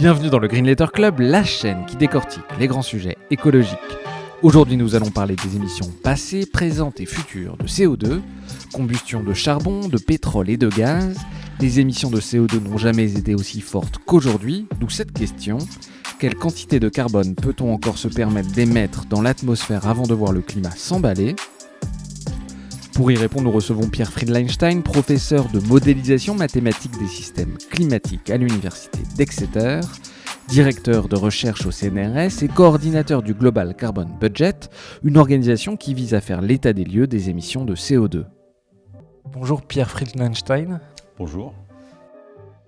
Bienvenue dans le Green Letter Club, la chaîne qui décortique les grands sujets écologiques. Aujourd'hui, nous allons parler des émissions passées, présentes et futures de CO2, combustion de charbon, de pétrole et de gaz. Les émissions de CO2 n'ont jamais été aussi fortes qu'aujourd'hui, d'où cette question. Quelle quantité de carbone peut-on encore se permettre d'émettre dans l'atmosphère avant de voir le climat s'emballer ? Pour y répondre, nous recevons Pierre Friedleinstein, professeur de modélisation mathématique des systèmes climatiques à l'université d'Exeter, directeur de recherche au CNRS et coordinateur du Global Carbon Budget, une organisation qui vise à faire l'état des lieux des émissions de CO2. Bonjour Pierre Friedleinstein. Bonjour.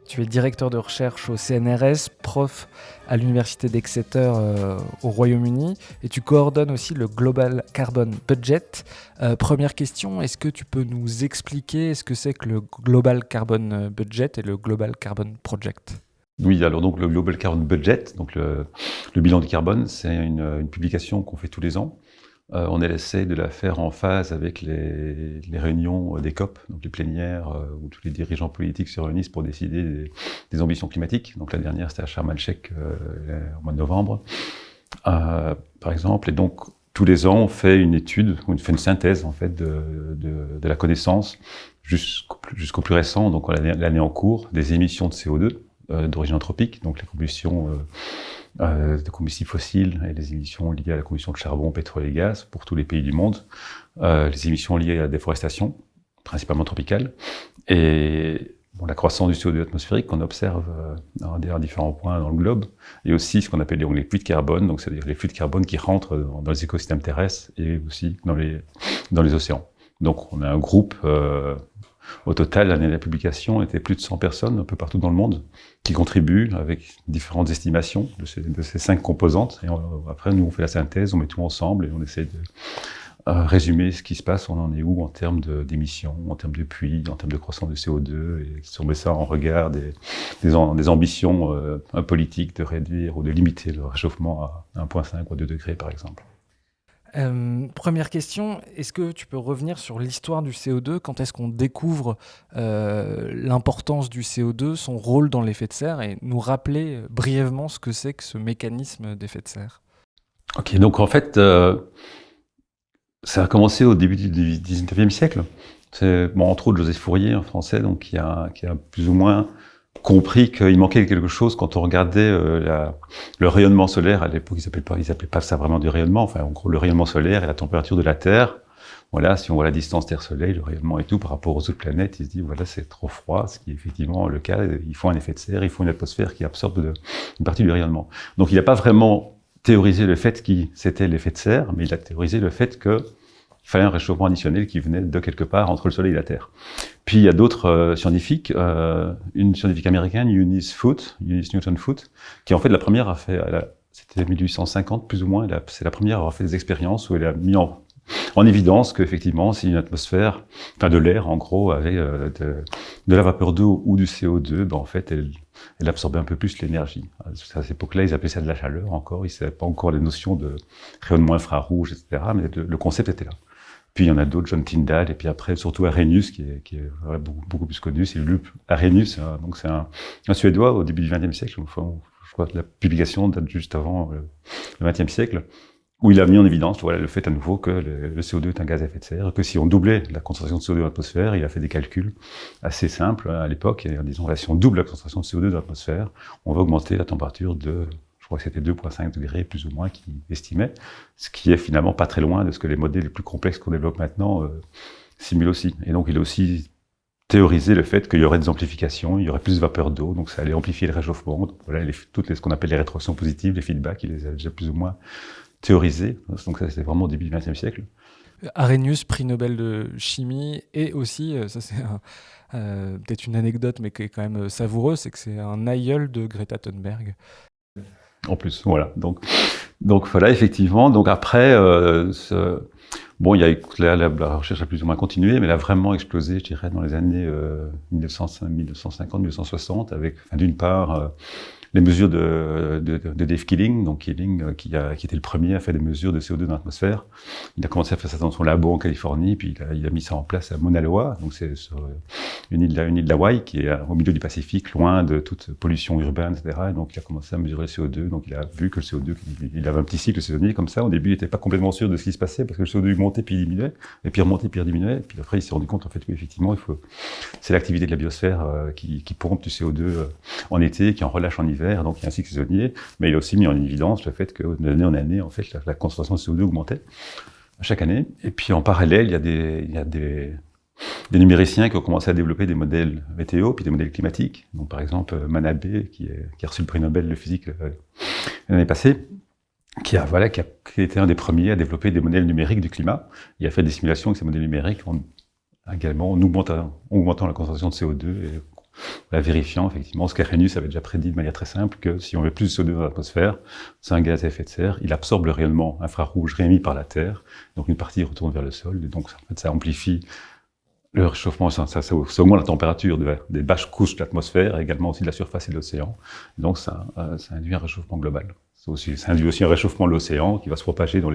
Tu es directeur de recherche au CNRS, prof à l'université d'Exeter au Royaume-Uni et tu coordonnes aussi le Global Carbon Budget. Première question, est-ce que tu peux nous expliquer ce que c'est que le Global Carbon Budget et le Global Carbon Project ? Oui, alors donc le Global Carbon Budget, donc le bilan du carbone, c'est une publication qu'on fait tous les ans. On essaie de la faire en phase avec les réunions des COP, donc les plénières où tous les dirigeants politiques se réunissent pour décider des ambitions climatiques. Donc la dernière, c'était à Sharm el-Sheikh au mois de novembre, par exemple. Et donc tous les ans, on fait une étude, on fait une synthèse en fait de la connaissance jusqu'au plus récent, donc l'année en cours, des émissions de CO2 d'origine anthropique, donc la combustion de combustibles fossiles et les émissions liées à la combustion de charbon, pétrole et gaz pour tous les pays du monde, les émissions liées à la déforestation, principalement tropicale, et la croissance du CO2 atmosphérique qu'on observe à différents points dans le globe, et aussi ce qu'on appelle les puits de carbone, donc c'est-à-dire les flux de carbone qui rentrent dans les écosystèmes terrestres et aussi dans les océans. Donc on a un groupe, au total, l'année de la publication, était plus de 100 personnes un peu partout dans le monde qui contribuent avec différentes estimations de ces 5 composantes. Et après, nous, on fait la synthèse, on met tout ensemble et on essaie de résumer ce qui se passe, on en est où en termes d'émissions, en termes de puits, en termes de croissance de CO2, et si on met ça en regard des ambitions politiques de réduire ou de limiter le réchauffement à 1,5 ou 2 degrés, par exemple. Première question, est-ce que tu peux revenir sur l'histoire du CO2 ? Quand est-ce qu'on découvre l'importance du CO2, son rôle dans l'effet de serre, et nous rappeler brièvement ce que c'est que ce mécanisme d'effet de serre ? Ok, donc en fait, ça a commencé au début du 19e siècle. C'est entre autres Joseph Fourier, un Français, donc qui a plus ou moins compris qu'il manquait quelque chose quand on regardait le rayonnement solaire. À l'époque, ils appelaient pas ça vraiment du rayonnement. Enfin, en gros, le rayonnement solaire et la température de la Terre. Voilà, si on voit la distance Terre-Soleil, le rayonnement et tout par rapport aux autres planètes, ils se disent voilà, c'est trop froid, ce qui est effectivement le cas. Il faut un effet de serre, il faut une atmosphère qui absorbe une partie du rayonnement. Donc, il n'a pas vraiment théorisé le fait que c'était l'effet de serre, mais il a théorisé le fait que il fallait un réchauffement additionnel qui venait de quelque part entre le Soleil et la Terre. Puis il y a d'autres scientifiques, une scientifique américaine, Eunice Newton Foote, qui en fait la première a fait, c'était 1850 plus ou moins, c'est la première à avoir fait des expériences où elle a mis en évidence qu'effectivement, si une atmosphère, enfin de l'air en gros, avait de la vapeur d'eau ou du CO2, en fait elle absorbait un peu plus l'énergie. À cette époque-là, ils appelaient ça de la chaleur encore, ils ne savaient pas encore les notions de rayonnement infrarouge, etc., mais le concept était là. Puis il y en a d'autres, John Tyndall, et puis après surtout Arrhenius, qui est beaucoup plus connu, c'est Lup Arrhenius, donc c'est un Suédois au début du XXe siècle, je crois que la publication date juste avant le XXe siècle, où il a mis en évidence le fait à nouveau que le CO2 est un gaz à effet de serre, que si on doublait la concentration de CO2 dans l'atmosphère, il a fait des calculs assez simples à l'époque, et en disant si on double la concentration de CO2 dans l'atmosphère, on va augmenter la température je crois que c'était 2,5 degrés plus ou moins qu'il estimait, ce qui est finalement pas très loin de ce que les modèles les plus complexes qu'on développe maintenant simulent aussi. Et donc il a aussi théorisé le fait qu'il y aurait des amplifications, il y aurait plus de vapeur d'eau, donc ça allait amplifier le réchauffement. Donc voilà, ce qu'on appelle les rétroactions positives, les feedbacks, il les a déjà plus ou moins théorisés. Donc ça c'était vraiment au début du XXe siècle. Arrhenius, prix Nobel de chimie, et aussi, ça c'est peut-être une anecdote mais qui est quand même savoureuse, c'est que c'est un aïeul de Greta Thunberg. En plus, voilà. Donc voilà, effectivement. Donc après, Bon, il y a la recherche a plus ou moins continué, mais elle a vraiment explosé, je dirais, dans les années 1950, 1960, avec, enfin, d'une part, les mesures de Dave Killing, donc Killing qui était le premier à faire des mesures de CO2 dans l'atmosphère. Il a commencé à faire ça dans son labo en Californie, puis il a mis ça en place à Mauna Loa, donc c'est sur une île d'Hawaï qui est au milieu du Pacifique, loin de toute pollution urbaine, etc. Et donc il a commencé à mesurer le CO2, donc il a vu que le CO2, il avait un petit cycle saisonnier comme ça. Au début, il n'était pas complètement sûr de ce qui se passait parce que le CO2 montait puis diminuait, et puis remontait puis diminuait. Et puis après, il s'est rendu compte en fait, oui, effectivement, c'est l'activité de la biosphère qui pompe du CO2 en été, qui en relâche en hiver. Donc il y a un cycle saisonnier, mais il a aussi mis en évidence le fait que d'année en année, en fait, la concentration de CO2 augmentait chaque année. Et puis en parallèle, il y a des numériciens qui ont commencé à développer des modèles météo, puis des modèles climatiques. Donc par exemple, Manabe, qui a reçu le prix Nobel de physique l'année passée, qui a été un des premiers à développer des modèles numériques du climat. Il a fait des simulations avec ces modèles numériques, également en augmentant la concentration de CO2 et la vérifiant, effectivement, ce qu'Arrhenius avait déjà prédit de manière très simple, que si on met plus de CO2 dans l'atmosphère, c'est un gaz à effet de serre, il absorbe le rayonnement infrarouge réémis par la Terre, donc une partie retourne vers le sol, et donc en fait, ça amplifie le réchauffement, ça augmente la température des basses couches de l'atmosphère, et également aussi de la surface et de l'océan, donc ça induit un réchauffement global. Ça induit aussi un réchauffement de l'océan qui va se propager dans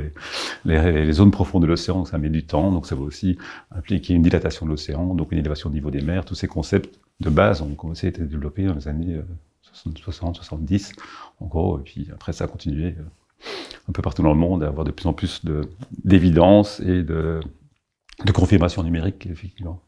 les zones profondes de l'océan, donc ça met du temps, donc ça va aussi impliquer une dilatation de l'océan, donc une élévation du niveau des mers. Tous ces concepts de base ont commencé à être développés dans les années 60, 70, en gros, et puis après ça a continué un peu partout dans le monde à avoir de plus en plus d'évidence et de confirmation numérique, effectivement.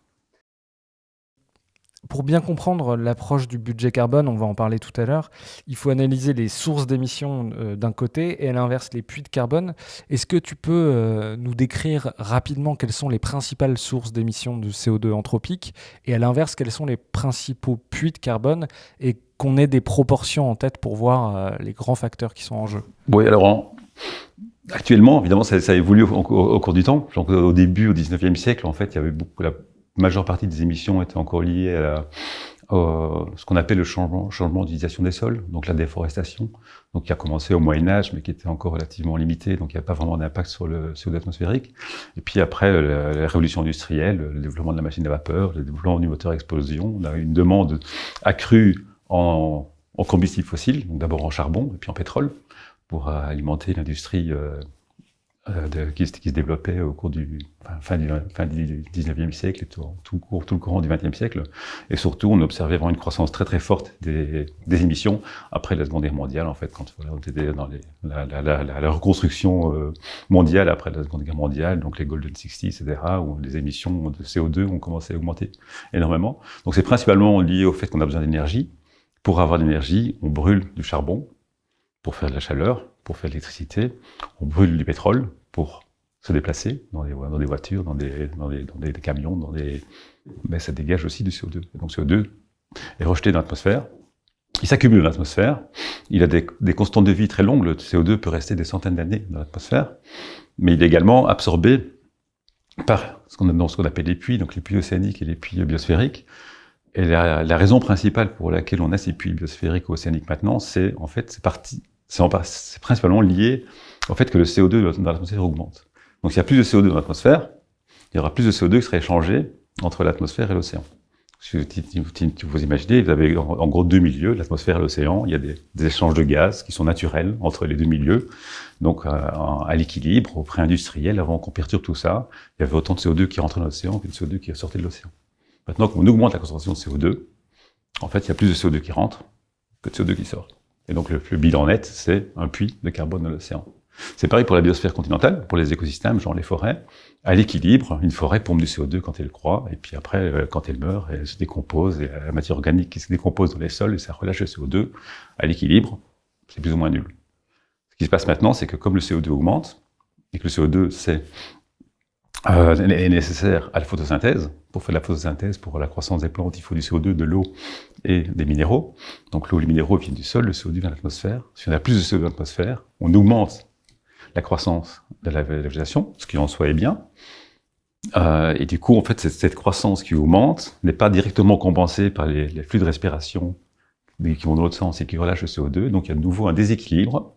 Pour bien comprendre l'approche du budget carbone, on va en parler tout à l'heure, il faut analyser les sources d'émissions d'un côté et à l'inverse les puits de carbone. Est-ce que tu peux nous décrire rapidement quelles sont les principales sources d'émissions de CO2 anthropique et à l'inverse quels sont les principaux puits de carbone et qu'on ait des proportions en tête pour voir les grands facteurs qui sont en jeu? Oui, alors actuellement, évidemment, ça évolue au cours du temps. Donc, au début, au 19e siècle, en fait, il y avait la majeure partie des émissions étaient encore liées à ce qu'on appelle le changement d'utilisation des sols, donc la déforestation, donc qui a commencé au Moyen-Âge, mais qui était encore relativement limité, donc il n'y a pas vraiment d'impact sur le CO2 atmosphérique. Et puis après, la révolution industrielle, le développement de la machine à vapeur, le développement du moteur à explosion, on a une demande accrue en combustibles fossiles, donc d'abord en charbon et puis en pétrole, pour alimenter l'industrie qui se développait au cours du fin du 19e siècle et tout le courant du 20e siècle. Et surtout, on observait vraiment une croissance très très forte des émissions après la Seconde Guerre mondiale, en fait, quand on était dans la reconstruction mondiale après la Seconde Guerre mondiale, donc les Golden 60, etc., où les émissions de CO2 ont commencé à augmenter énormément. Donc c'est principalement lié au fait qu'on a besoin d'énergie. Pour avoir de l'énergie, on brûle du charbon pour faire de la chaleur, pour faire de l'électricité, on brûle du pétrole pour se déplacer dans des voitures, dans des camions, mais ça dégage aussi du CO2. Et donc le CO2 est rejeté dans l'atmosphère, il s'accumule dans l'atmosphère, il a des constantes de vie très longues, le CO2 peut rester des centaines d'années dans l'atmosphère, mais il est également absorbé par ce qu'on appelle les puits, donc les puits océaniques et les puits biosphériques. Et la raison principale pour laquelle on a ces puits biosphériques ou océaniques maintenant, c'est principalement lié au fait que le CO2 dans l'atmosphère augmente. Donc s'il y a plus de CO2 dans l'atmosphère, il y aura plus de CO2 qui sera échangé entre l'atmosphère et l'océan. Si vous imaginez, vous avez en gros deux milieux, l'atmosphère et l'océan, il y a des échanges de gaz qui sont naturels entre les deux milieux. Donc à l'équilibre, au pré-industriel, avant qu'on perturbe tout ça, il y avait autant de CO2 qui rentrait dans l'océan que de CO2 qui sortait de l'océan. Maintenant qu'on augmente la concentration de CO2, en fait, il y a plus de CO2 qui rentre que de CO2 qui sort. Et donc, le bilan net, c'est un puits de carbone dans l'océan. C'est pareil pour la biosphère continentale, pour les écosystèmes, genre les forêts. À l'équilibre, une forêt pompe du CO2 quand elle croît, et puis après, quand elle meurt, elle se décompose, et la matière organique qui se décompose dans les sols, et ça relâche le CO2. À l'équilibre, c'est plus ou moins nul. Ce qui se passe maintenant, c'est que comme le CO2 augmente, et que le CO2, est nécessaire à la photosynthèse. Pour faire la photosynthèse, pour la croissance des plantes, il faut du CO2, de l'eau et des minéraux. Donc l'eau et les minéraux viennent du sol, le CO2 vient de l'atmosphère. Si on a plus de CO2 dans l'atmosphère, on augmente la croissance de la végétation, ce qui en soi est bien. Et du coup, en fait, cette croissance qui augmente n'est pas directement compensée par les flux de respiration qui vont dans l'autre sens et qui relâchent le CO2. Donc il y a de nouveau un déséquilibre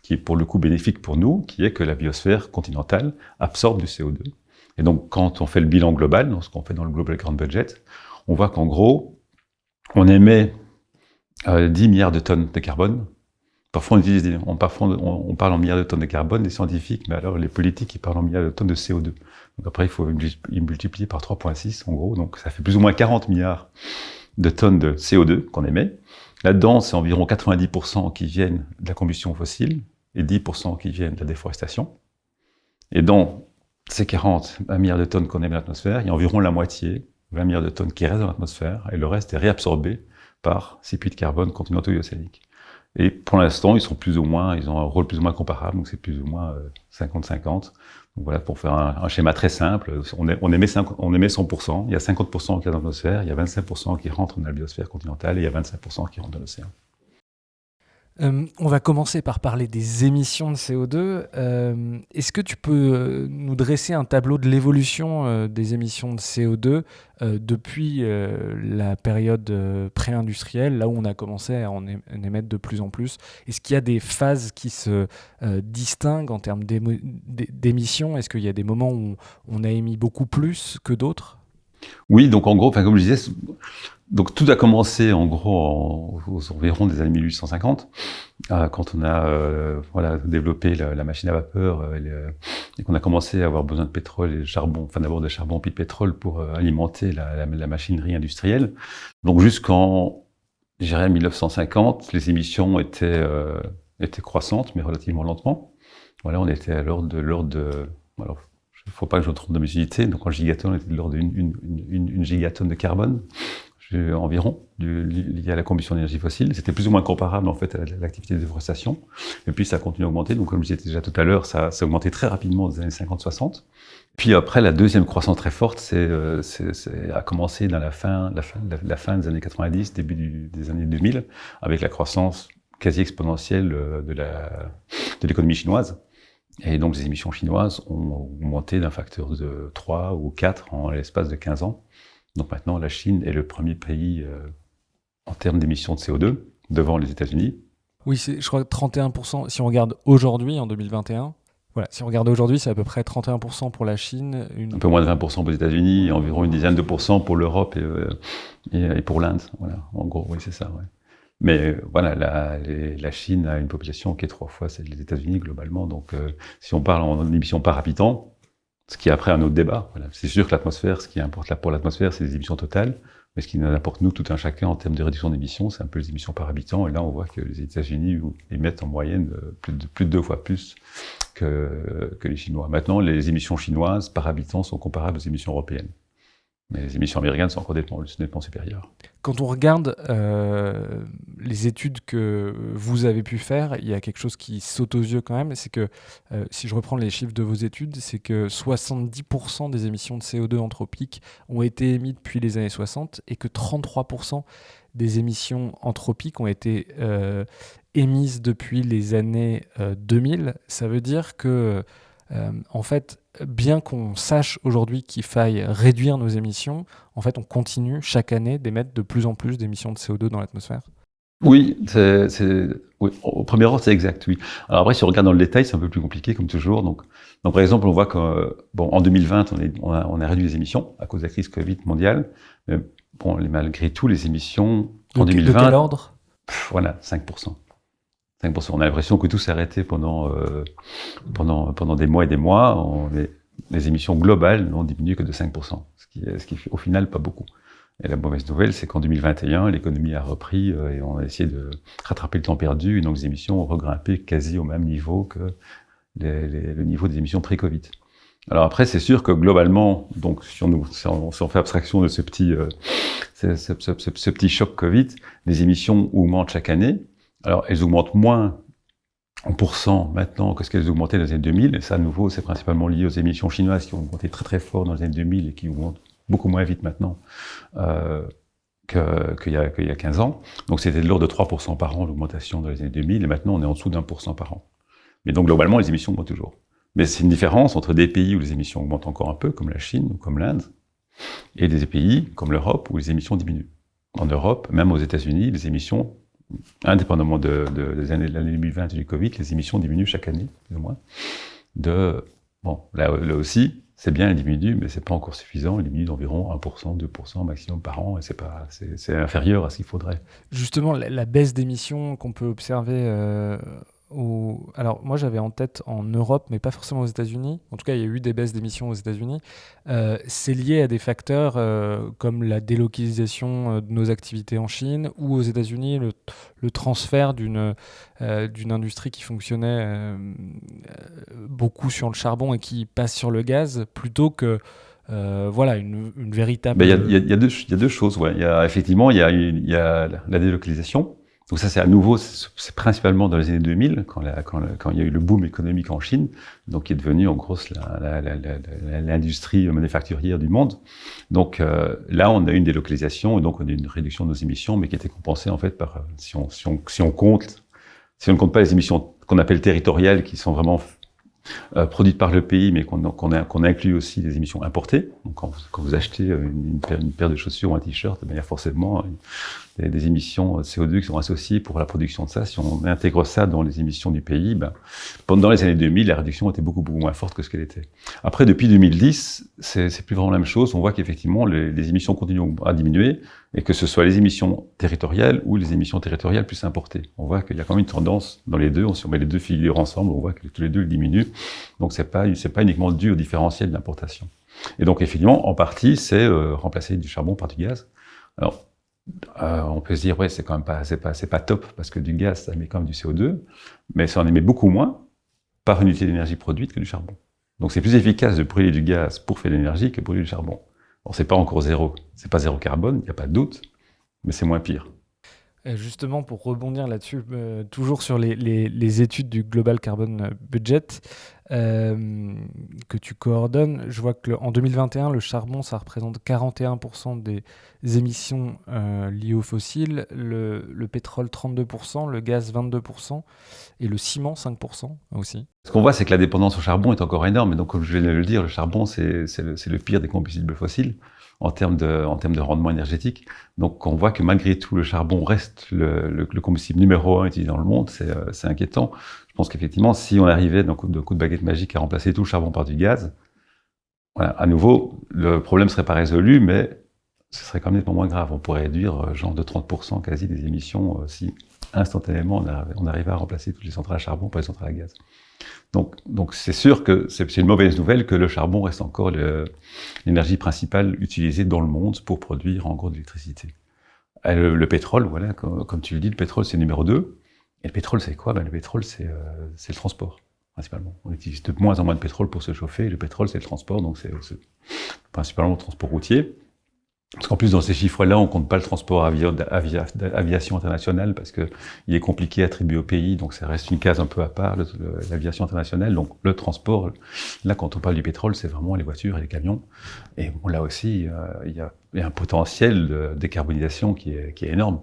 qui est pour le coup bénéfique pour nous, qui est que la biosphère continentale absorbe du CO2. Et donc, quand on fait le bilan global, dans ce qu'on fait dans le Global Grand Budget, on voit qu'en gros, on émet 10 milliards de tonnes de carbone. Parfois, on parle en milliards de tonnes de carbone, les scientifiques, mais alors les politiques, ils parlent en milliards de tonnes de CO2. Donc après, il faut multiplier par 3,6, en gros. Donc, ça fait plus ou moins 40 milliards de tonnes de CO2 qu'on émet. Là-dedans, c'est environ 90% qui viennent de la combustion fossile et 10% qui viennent de la déforestation. Et dans ces 40 milliards de tonnes qu'on émet dans l'atmosphère, il y a environ la moitié, 20 milliards de tonnes qui restent dans l'atmosphère, et le reste est réabsorbé par ces puits de carbone continentaux et océaniques. Et pour l'instant, ils ont un rôle plus ou moins comparable, donc c'est plus ou moins 50-50. Donc voilà, pour faire un schéma très simple, on émet 100%, il y a 50% qui est dans l'atmosphère, il y a 25% qui rentrent dans la biosphère continentale, et il y a 25% qui rentrent dans l'océan. On va commencer par parler des émissions de CO2. Est-ce que tu peux nous dresser un tableau de l'évolution des émissions de CO2 depuis la période pré-industrielle, là où on a commencé à en émettre de plus en plus? Est-ce qu'il y a des phases qui se distinguent en termes d'émissions? Est-ce qu'il y a des moments où on a émis beaucoup plus que d'autres? Oui, donc en gros, comme je disais, donc tout a commencé en gros aux environs des années 1850, quand on a développé la machine à vapeur et qu'on a commencé à avoir besoin de pétrole et de charbon, enfin d'abord de charbon puis de pétrole pour alimenter la machinerie industrielle. Donc jusqu'en, je dirais, 1950, les émissions étaient croissantes, mais relativement lentement. Voilà, on était à l'ordre de alors, il ne faut pas que je me trompe de mes unités, donc en gigatonnes, on était de l'ordre d'une gigatonne de carbone, environ, lié à la combustion d'énergie fossile. C'était plus ou moins comparable en fait à l'activité de déforestation. Et puis ça a continué à augmenter, donc comme je disais déjà tout à l'heure, ça a augmenté très rapidement dans les années 50-60. Puis après, la deuxième croissance très forte, a commencé dans la fin des années 90, début des années 2000, avec la croissance quasi exponentielle de l'économie chinoise. Et donc, les émissions chinoises ont augmenté d'un facteur de 3 ou 4 en l'espace de 15 ans. Donc maintenant, la Chine est le premier pays en termes d'émissions de CO2, devant les États-Unis. Oui, je crois que 31%, si on regarde aujourd'hui, en 2021, voilà, si on regarde aujourd'hui, c'est à peu près 31% pour la Chine. Un peu moins de 20% pour les États-Unis, et environ une dizaine de pourcents pour l'Europe et pour l'Inde. Voilà, en gros, oui, c'est ça, ouais. Mais voilà, la Chine a une population qui est 3 fois celle des États-Unis globalement. Donc, si on parle en émissions par habitant, ce qui est après un autre débat. Voilà. C'est sûr que l'atmosphère, ce qui importe là pour l'atmosphère, c'est les émissions totales. Mais ce qui nous importe nous, tout un chacun, en termes de réduction d'émissions, c'est un peu les émissions par habitant. Et là, on voit que les États-Unis émettent en moyenne plus de 2 fois plus que les Chinois. Maintenant, les émissions chinoises par habitant sont comparables aux émissions européennes. Mais les émissions américaines sont encore nettement supérieures. Quand on regarde les études que vous avez pu faire, il y a quelque chose qui saute aux yeux quand même, c'est que, si je reprends les chiffres de vos études, c'est que 70% des émissions de CO2 anthropiques ont été émises depuis les années 60 et que 33% des émissions anthropiques ont été émises depuis les années 2000. Ça veut dire que, en fait, bien qu'on sache aujourd'hui qu'il faille réduire nos émissions, en fait, on continue chaque année d'émettre de plus en plus d'émissions de CO2 dans l'atmosphère. Oui, oui, au premier ordre, c'est exact, oui. Alors après, si on regarde dans le détail, c'est un peu plus compliqué, comme toujours. Donc par exemple, on voit qu'en 2020, on a réduit les émissions à cause de la crise Covid mondiale. Mais malgré tout, les émissions en 2020... De quel ordre ? Voilà, 5%. 5%. On a l'impression que tout s'est arrêté pendant des mois et des mois. Les émissions globales n'ont diminué que de 5%, ce qui fait au final pas beaucoup. Et la mauvaise nouvelle, c'est qu'en 2021, l'économie a repris et on a essayé de rattraper le temps perdu, et donc les émissions ont regrimpé quasi au même niveau que le niveau des émissions pré-Covid. Alors après, c'est sûr que globalement, donc si on fait abstraction de ce petit choc Covid, les émissions augmentent chaque année. Alors elles augmentent moins en pourcent maintenant que ce qu'elles augmentaient dans les années 2000, et ça à nouveau, c'est principalement lié aux émissions chinoises qui ont augmenté très très fort dans les années 2000 et qui augmentent beaucoup moins vite maintenant qu'il y a 15 ans. Donc c'était de l'ordre de 3% par an l'augmentation dans les années 2000, et maintenant on est en dessous d'1% par an. Mais donc globalement, les émissions augmentent toujours. Mais c'est une différence entre des pays où les émissions augmentent encore un peu, comme la Chine ou comme l'Inde, et des pays comme l'Europe où les émissions diminuent. En Europe, même aux États-Unis, les émissions indépendamment de l'année 2020 et du Covid, les émissions diminuent chaque année, plus ou moins. Là aussi, c'est bien, elles diminuent, mais c'est pas encore suffisant. Elles diminuent d'environ 1%, 2% maximum par an, et c'est inférieur à ce qu'il faudrait. Justement, la baisse d'émissions qu'on peut observer alors moi j'avais en tête en Europe, mais pas forcément aux États-Unis. En tout cas, il y a eu des baisses d'émissions aux États-Unis. C'est lié à des facteurs comme la délocalisation de nos activités en Chine ou aux États-Unis, le transfert d'une industrie qui fonctionnait beaucoup sur le charbon et qui passe sur le gaz plutôt que une véritable... Il y a deux choses. Ouais. Effectivement, il y a la délocalisation. Donc ça, c'est à nouveau, c'est principalement dans les années 2000, quand il y a eu le boom économique en Chine, donc qui est devenu en gros l'industrie manufacturière du monde. Donc là, on a eu une délocalisation et donc on a eu une réduction de nos émissions, mais qui était compensée en fait par si on ne compte pas les émissions qu'on appelle territoriales, qui sont vraiment produites par le pays, mais qu'on inclut aussi les émissions importées. Donc quand vous achetez une paire de chaussures ou un t-shirt, il y a forcément des émissions de CO2 qui sont associées pour la production de ça. Si on intègre ça dans les émissions du pays, pendant les années 2000, la réduction était beaucoup moins forte que ce qu'elle était. Après, depuis 2010, c'est plus vraiment la même chose. On voit qu'effectivement, les émissions continuent à diminuer, et que ce soit les émissions territoriales ou les émissions territoriales plus importées. On voit qu'il y a quand même une tendance dans les deux. Si on met les deux figures ensemble, on voit que tous les deux diminuent. Donc c'est pas uniquement dû au différentiel d'importation. Et donc effectivement, en partie, c'est remplacer du charbon par du gaz. Alors on peut se dire ouais, c'est quand même pas top parce que du gaz ça émet quand même du CO2, mais ça en émet beaucoup moins par unité d'énergie produite que du charbon. Donc c'est plus efficace de brûler du gaz pour faire de l'énergie que brûler du charbon. Alors c'est pas encore zéro, c'est pas zéro carbone, il n'y a pas de doute, mais c'est moins pire. Justement, pour rebondir là-dessus, toujours sur les études du Global Carbon Budget que tu coordonnes, je vois qu'en 2021, le charbon, ça représente 41% des émissions liées aux fossiles, le pétrole 32%, le gaz 22% et le ciment 5% aussi. Ce qu'on voit, c'est que la dépendance au charbon est encore énorme. Et donc, comme je viens de le dire, le charbon, c'est le pire des combustibles fossiles en termes de rendement énergétique. Donc, on voit que malgré tout, le charbon reste le combustible numéro 1 utilisé dans le monde. C'est inquiétant. Je pense qu'effectivement, si on arrivait d'un coup de baguette magique à remplacer tout le charbon par du gaz, voilà, à nouveau, le problème serait pas résolu, mais ce serait quand même nettement moins grave. On pourrait réduire genre de 30% quasi des émissions si instantanément on arrivait à remplacer toutes les centrales à charbon par les centrales à gaz. Donc c'est sûr que c'est une mauvaise nouvelle que le charbon reste encore l'énergie principale utilisée dans le monde pour produire en gros de l'électricité. Le pétrole, voilà, comme tu le dis, le pétrole c'est numéro 2. Et le pétrole c'est quoi ? Le pétrole c'est le transport, principalement. On utilise de moins en moins de pétrole pour se chauffer. Le pétrole c'est le transport, donc c'est principalement le transport routier. Parce qu'en plus, dans ces chiffres-là, on compte pas le transport aviation internationale parce que il est compliqué à attribuer au pays, donc ça reste une case un peu à part, l'aviation internationale. Donc le transport, là, quand on parle du pétrole, c'est vraiment les voitures et les camions. Et bon, là aussi, il y a un potentiel de décarbonisation qui est énorme.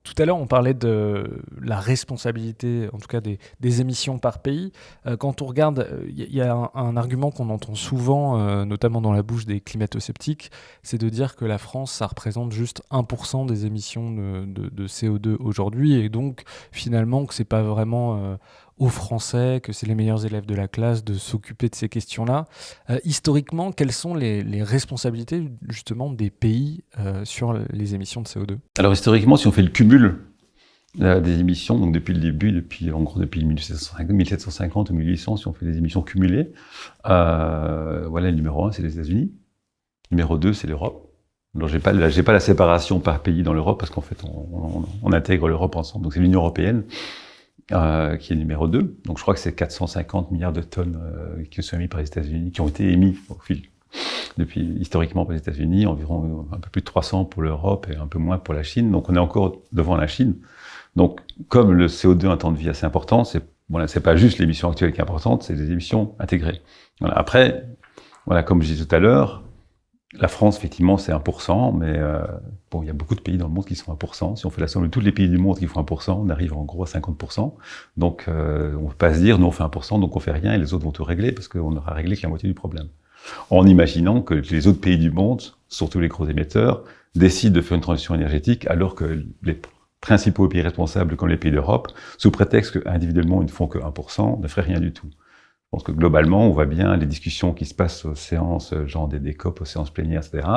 Tout à l'heure, on parlait de la responsabilité, en tout cas des émissions par pays. Quand on regarde, il y a un argument qu'on entend souvent, notamment dans la bouche des climato-sceptiques, c'est de dire que la France, ça représente juste 1% des émissions de CO2 aujourd'hui, et donc finalement que c'est pas vraiment aux Français, que c'est les meilleurs élèves de la classe de s'occuper de ces questions-là. Historiquement, quelles sont les responsabilités justement des pays sur les émissions de CO2 ? Alors historiquement, si on fait le cumul des émissions, donc depuis le début, depuis 1750 ou 1800, si on fait des émissions cumulées, voilà, le numéro 1, c'est les États-Unis. Numéro 2, c'est l'Europe. Alors j'ai pas la séparation par pays dans l'Europe parce qu'en fait on intègre l'Europe ensemble. Donc c'est l'Union européenne qui est numéro 2. Donc je crois que c'est 450 milliards de tonnes qui sont émis par les États-Unis, qui ont été émis depuis historiquement par les États-Unis, environ un peu plus de 300 pour l'Europe et un peu moins pour la Chine. Donc on est encore devant la Chine. Donc comme le CO2 a un temps de vie assez important, c'est pas juste l'émission actuelle qui est importante, c'est des émissions intégrées. Voilà. Après, voilà, comme je disais tout à l'heure, la France, effectivement, c'est 1%, mais il y a beaucoup de pays dans le monde qui sont 1%. Si on fait la somme de tous les pays du monde qui font 1%, on arrive en gros à 50%. Donc, on ne peut pas se dire, nous on fait 1%, donc on fait rien, et les autres vont tout régler, parce qu'on n'aura réglé que la moitié du problème. En imaginant que les autres pays du monde, surtout les gros émetteurs, décident de faire une transition énergétique, alors que les principaux pays responsables comme les pays d'Europe, sous prétexte qu'individuellement ils ne font que 1%, ne feraient rien du tout. Je pense que globalement, on voit bien les discussions qui se passent aux séances, genre des COP, aux séances plénières, etc.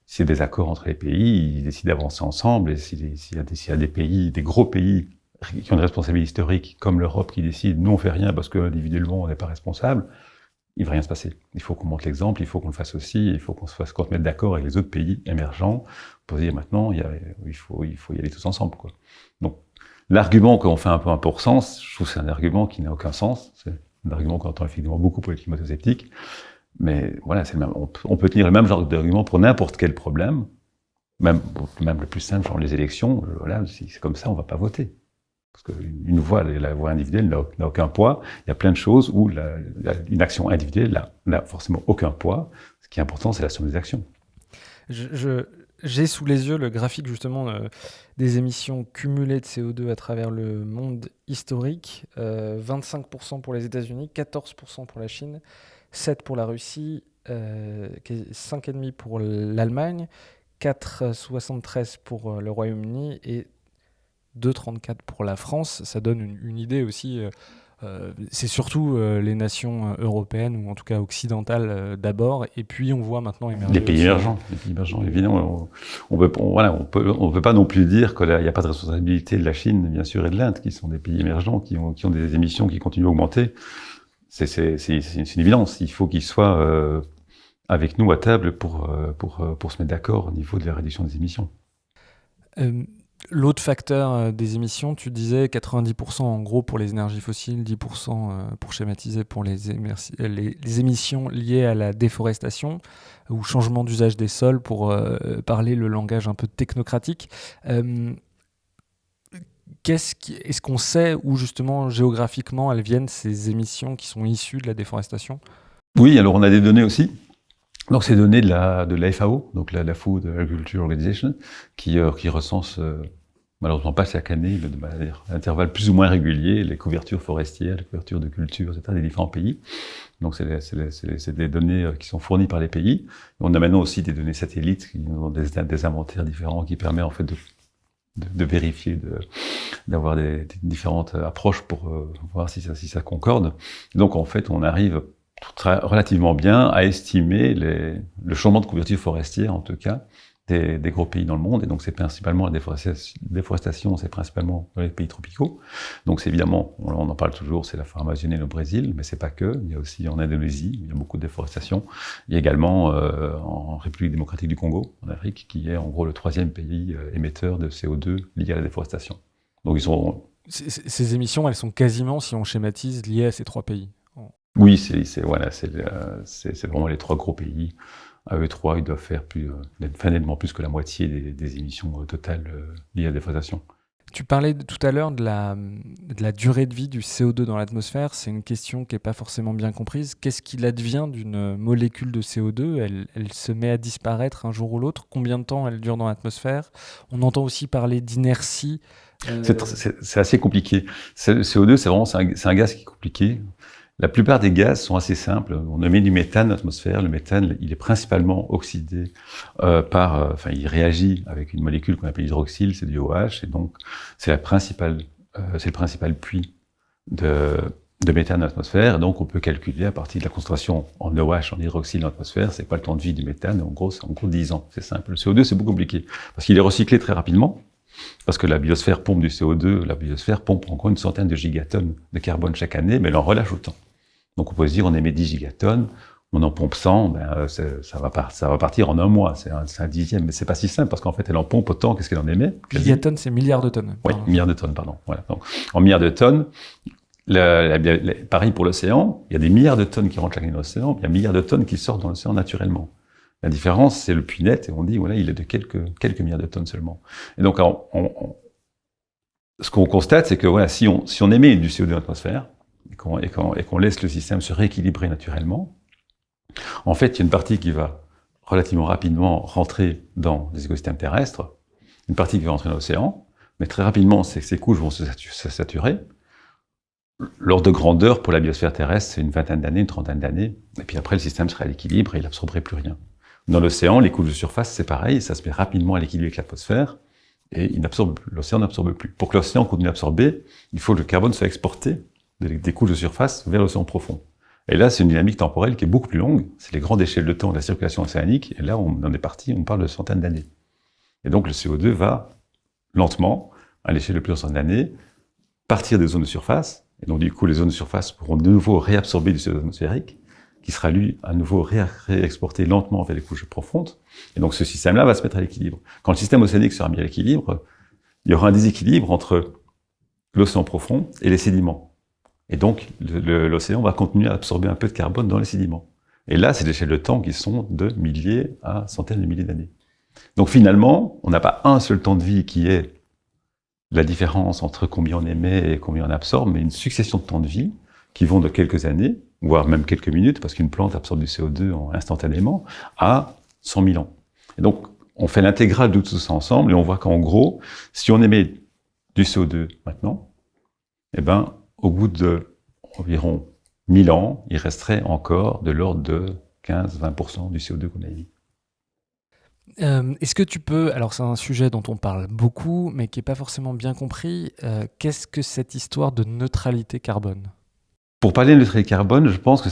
S'il y a des accords entre les pays, ils décident d'avancer ensemble, et s'il y a des pays, des gros pays qui ont une responsabilité historique, comme l'Europe, qui décident, nous on fait rien parce qu'individuellement on n'est pas responsable, il va rien se passer. Il faut qu'on montre l'exemple, il faut qu'on le fasse aussi, il faut qu'on se mette d'accord avec les autres pays émergents pour dire maintenant, il faut y aller tous ensemble, quoi. Donc, l'argument qu'on fait un peu 1%, je trouve que c'est un argument qui n'a aucun sens. C'est un argument qu'on entend effectivement beaucoup pour les climato-sceptiques. Mais voilà, c'est le même. On peut tenir le même genre d'argument pour n'importe quel problème, même le plus simple, genre les élections. Voilà, si c'est comme ça, on va pas voter. Parce qu'une voix, la voix individuelle n'a aucun poids. Il y a plein de choses où une action individuelle n'a forcément aucun poids. Ce qui est important, c'est la somme des actions. J'ai sous les yeux le graphique justement des émissions cumulées de CO2 à travers le monde historique. 25% pour les États-Unis, 14% pour la Chine, 7% pour la Russie, 5,5% pour l'Allemagne, 4,73% pour le Royaume-Uni et 2,34% pour la France. Ça donne une idée aussi. C'est surtout les nations européennes, ou en tout cas occidentales d'abord, et puis on voit maintenant émerger... Les pays émergents, évidemment. On peut pas non plus dire qu'il n'y a pas de responsabilité de la Chine, bien sûr, et de l'Inde, qui sont des pays émergents, qui ont des émissions qui continuent à augmenter. C'est une évidence. Il faut qu'ils soient avec nous à table pour se mettre d'accord au niveau de la réduction des émissions. L'autre facteur des émissions, tu disais 90% en gros pour les énergies fossiles, 10% pour schématiser pour les émissions liées à la déforestation ou changement d'usage des sols pour parler le langage un peu technocratique. Est-ce qu'on sait où justement géographiquement elles viennent, ces émissions qui sont issues de la déforestation ? Oui, alors on a des données aussi. Donc ces données de la FAO, donc la Food Agriculture Organization, qui recense malheureusement pas chaque année, mais de manière intervalle plus ou moins régulier, les couvertures forestières, les couvertures de culture, etc. des différents pays. Donc c'est des données qui sont fournies par les pays. Et on a maintenant aussi des données satellites qui ont des inventaires différents qui permettent en fait de vérifier, d'avoir des différentes approches pour voir si ça concorde. Et donc en fait on arrive relativement bien à estimer le changement de couverture forestière, en tout cas, des gros pays dans le monde. Et donc, c'est principalement la déforestation, c'est principalement dans les pays tropicaux. Donc, c'est évidemment, on en parle toujours, c'est la forêt amazonienne au Brésil, mais c'est pas que. Il y a aussi en Indonésie, il y a beaucoup de déforestation. Il y a également en République démocratique du Congo, en Afrique, qui est en gros le 3e pays émetteur de CO2 lié à la déforestation. Donc, ils sont... Ces émissions, elles sont quasiment, si on schématise, liées à ces 3 pays. Oui, c'est vraiment les 3 gros pays. À eux 3, ils doivent faire nettement plus que la moitié des émissions totales liées à la déforestation. Tu parlais tout à l'heure de la durée de vie du CO2 dans l'atmosphère. C'est une question qui n'est pas forcément bien comprise. Qu'est-ce qu'il advient d'une molécule de CO2 ? Elle se met à disparaître un jour ou l'autre. Combien de temps elle dure dans l'atmosphère ? On entend aussi parler d'inertie. C'est assez compliqué. Le CO2, c'est un gaz qui est compliqué. La plupart des gaz sont assez simples. On émet du méthane dans l'atmosphère. Le méthane, il est principalement oxydé il réagit avec une molécule qu'on appelle l'hydroxyle, c'est du OH, et donc c'est le principal puits de méthane dans l'atmosphère. Et donc on peut calculer à partir de la concentration en OH, en hydroxyle dans l'atmosphère, c'est quoi le temps de vie du méthane. En gros, c'est 10 ans. C'est simple. Le CO2, c'est beaucoup compliqué parce qu'il est recyclé très rapidement. Parce que la biosphère pompe du CO2, la biosphère pompe encore une centaine de gigatonnes de carbone chaque année, mais elle en relâche autant. Donc on peut se dire, on émet 10 gigatonnes, on en pompe 100, ça va partir en un mois, c'est un dixième, mais c'est pas si simple, parce qu'en fait, elle en pompe autant qu'est-ce qu'elle en émet. Gigatonnes, c'est milliards de tonnes. Oui, milliards de tonnes, pardon. Voilà. Donc, en milliards de tonnes, pareil pour l'océan, il y a des milliards de tonnes qui rentrent chaque année dans l'océan, il y a milliards de tonnes qui sortent dans l'océan naturellement. La différence, c'est le puits net, et on dit, voilà, il est de quelques milliards de tonnes seulement. Et donc, ce qu'on constate, c'est que voilà, si on émet du CO2 dans l'atmosphère, et qu'on laisse le système se rééquilibrer naturellement, en fait, il y a une partie qui va relativement rapidement rentrer dans les écosystèmes terrestres, une partie qui va rentrer dans l'océan, mais très rapidement, ces couches vont se saturer. L'ordre de grandeur pour la biosphère terrestre, c'est une vingtaine d'années, une trentaine d'années, et puis après, le système sera à l'équilibre et il n'absorberait plus rien. Dans l'océan, les couches de surface, c'est pareil, ça se met rapidement à l'équilibre avec l'atmosphère, et l'océan n'absorbe plus. Pour que l'océan continue à absorber, il faut que le carbone soit exporté des couches de surface vers l'océan profond. Et là, c'est une dynamique temporelle qui est beaucoup plus longue. C'est les grandes échelles de temps de la circulation océanique. Et là, on est parti, on parle de centaines d'années. Et donc, le CO2 va lentement, à l'échelle de plusieurs centaines d'années, partir des zones de surface. Et donc, du coup, les zones de surface pourront de nouveau réabsorber du CO2 atmosphérique, qui sera, lui, à nouveau réexporté lentement vers les couches profondes. Et donc, ce système-là va se mettre à l'équilibre. Quand le système océanique sera mis à l'équilibre, il y aura un déséquilibre entre l'océan profond et les sédiments. Et donc, l'océan va continuer à absorber un peu de carbone dans les sédiments. Et là, c'est des échelles de temps qui sont de milliers à centaines de milliers d'années. Donc finalement, on n'a pas un seul temps de vie qui est la différence entre combien on émet et combien on absorbe, mais une succession de temps de vie qui vont de quelques années, voire même quelques minutes, parce qu'une plante absorbe du CO2 instantanément, à 100 000 ans. Et donc, on fait l'intégrale de tout ça ensemble, et on voit qu'en gros, si on émet du CO2 maintenant, eh ben, au bout de environ 1000 ans, il resterait encore de l'ordre de 15-20% du CO2 qu'on a émis. Est-ce que tu peux, alors c'est un sujet dont on parle beaucoup, mais qui n'est pas forcément bien compris, qu'est-ce que cette histoire de neutralité carbone ? Pour parler de neutralité carbone, je pense que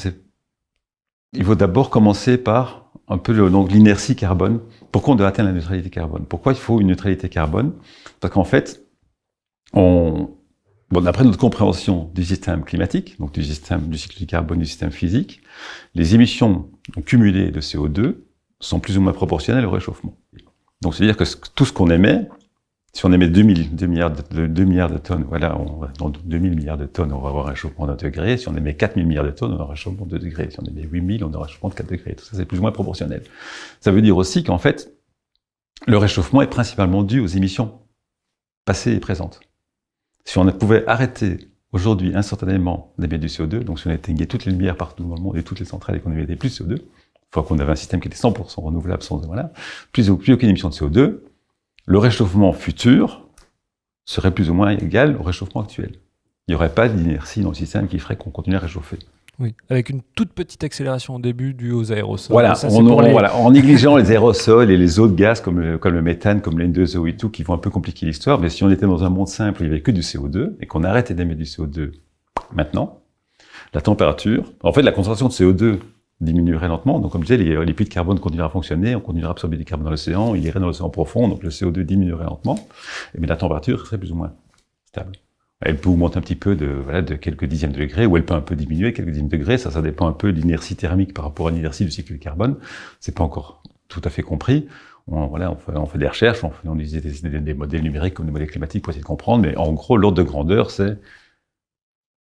il faut d'abord commencer par un peu l'inertie carbone. Pourquoi on doit atteindre la neutralité carbone ? Pourquoi il faut une neutralité carbone ? Parce qu'en fait, d'après notre compréhension du système climatique, donc du cycle du carbone, du système physique, les émissions cumulées de CO2 sont plus ou moins proportionnelles au réchauffement. Donc, c'est-à-dire que tout ce qu'on émet, si on émet 2 milliards de tonnes, voilà, dans 2000 milliards de tonnes, on va avoir un réchauffement d'1 degré. Si on émet 4000 milliards de tonnes, on aura un réchauffement de 2 degrés. Si on émet 8000, on aura un réchauffement de 4 degrés. Tout ça, c'est plus ou moins proportionnel. Ça veut dire aussi qu'en fait, le réchauffement est principalement dû aux émissions passées et présentes. Si on pouvait arrêter aujourd'hui instantanément d'émettre du CO2, donc si on éteignait toutes les lumières partout dans le monde et toutes les centrales et qu'on émettait plus de CO2, une fois qu'on avait un système qui était 100% renouvelable, plus aucune émission de CO2, le réchauffement futur serait plus ou moins égal au réchauffement actuel. Il n'y aurait pas d'inertie dans le système qui ferait qu'on continue à réchauffer. Oui, avec une toute petite accélération au début due aux aérosols. Voilà, en négligeant les aérosols et les autres gaz comme le méthane, comme l'N2O et tout, qui vont un peu compliquer l'histoire, mais si on était dans un monde simple où il n'y avait que du CO2 et qu'on arrêtait d'émettre du CO2 maintenant, la température, en fait la concentration de CO2 diminuerait lentement. Donc comme je disais, les puits de carbone continueraient à fonctionner, on continuerait à absorber du carbone dans l'océan, il irait dans l'océan profond, donc le CO2 diminuerait lentement, mais la température serait plus ou moins stable. Elle peut augmenter un petit peu de quelques dixièmes de degrés, ou elle peut un peu diminuer quelques dixièmes de degrés. Ça dépend un peu de l'inertie thermique par rapport à l'inertie du cycle du carbone. C'est pas encore tout à fait compris. On fait des recherches, on utilise des modèles numériques comme des modèles climatiques pour essayer de comprendre, mais en gros, l'ordre de grandeur, ça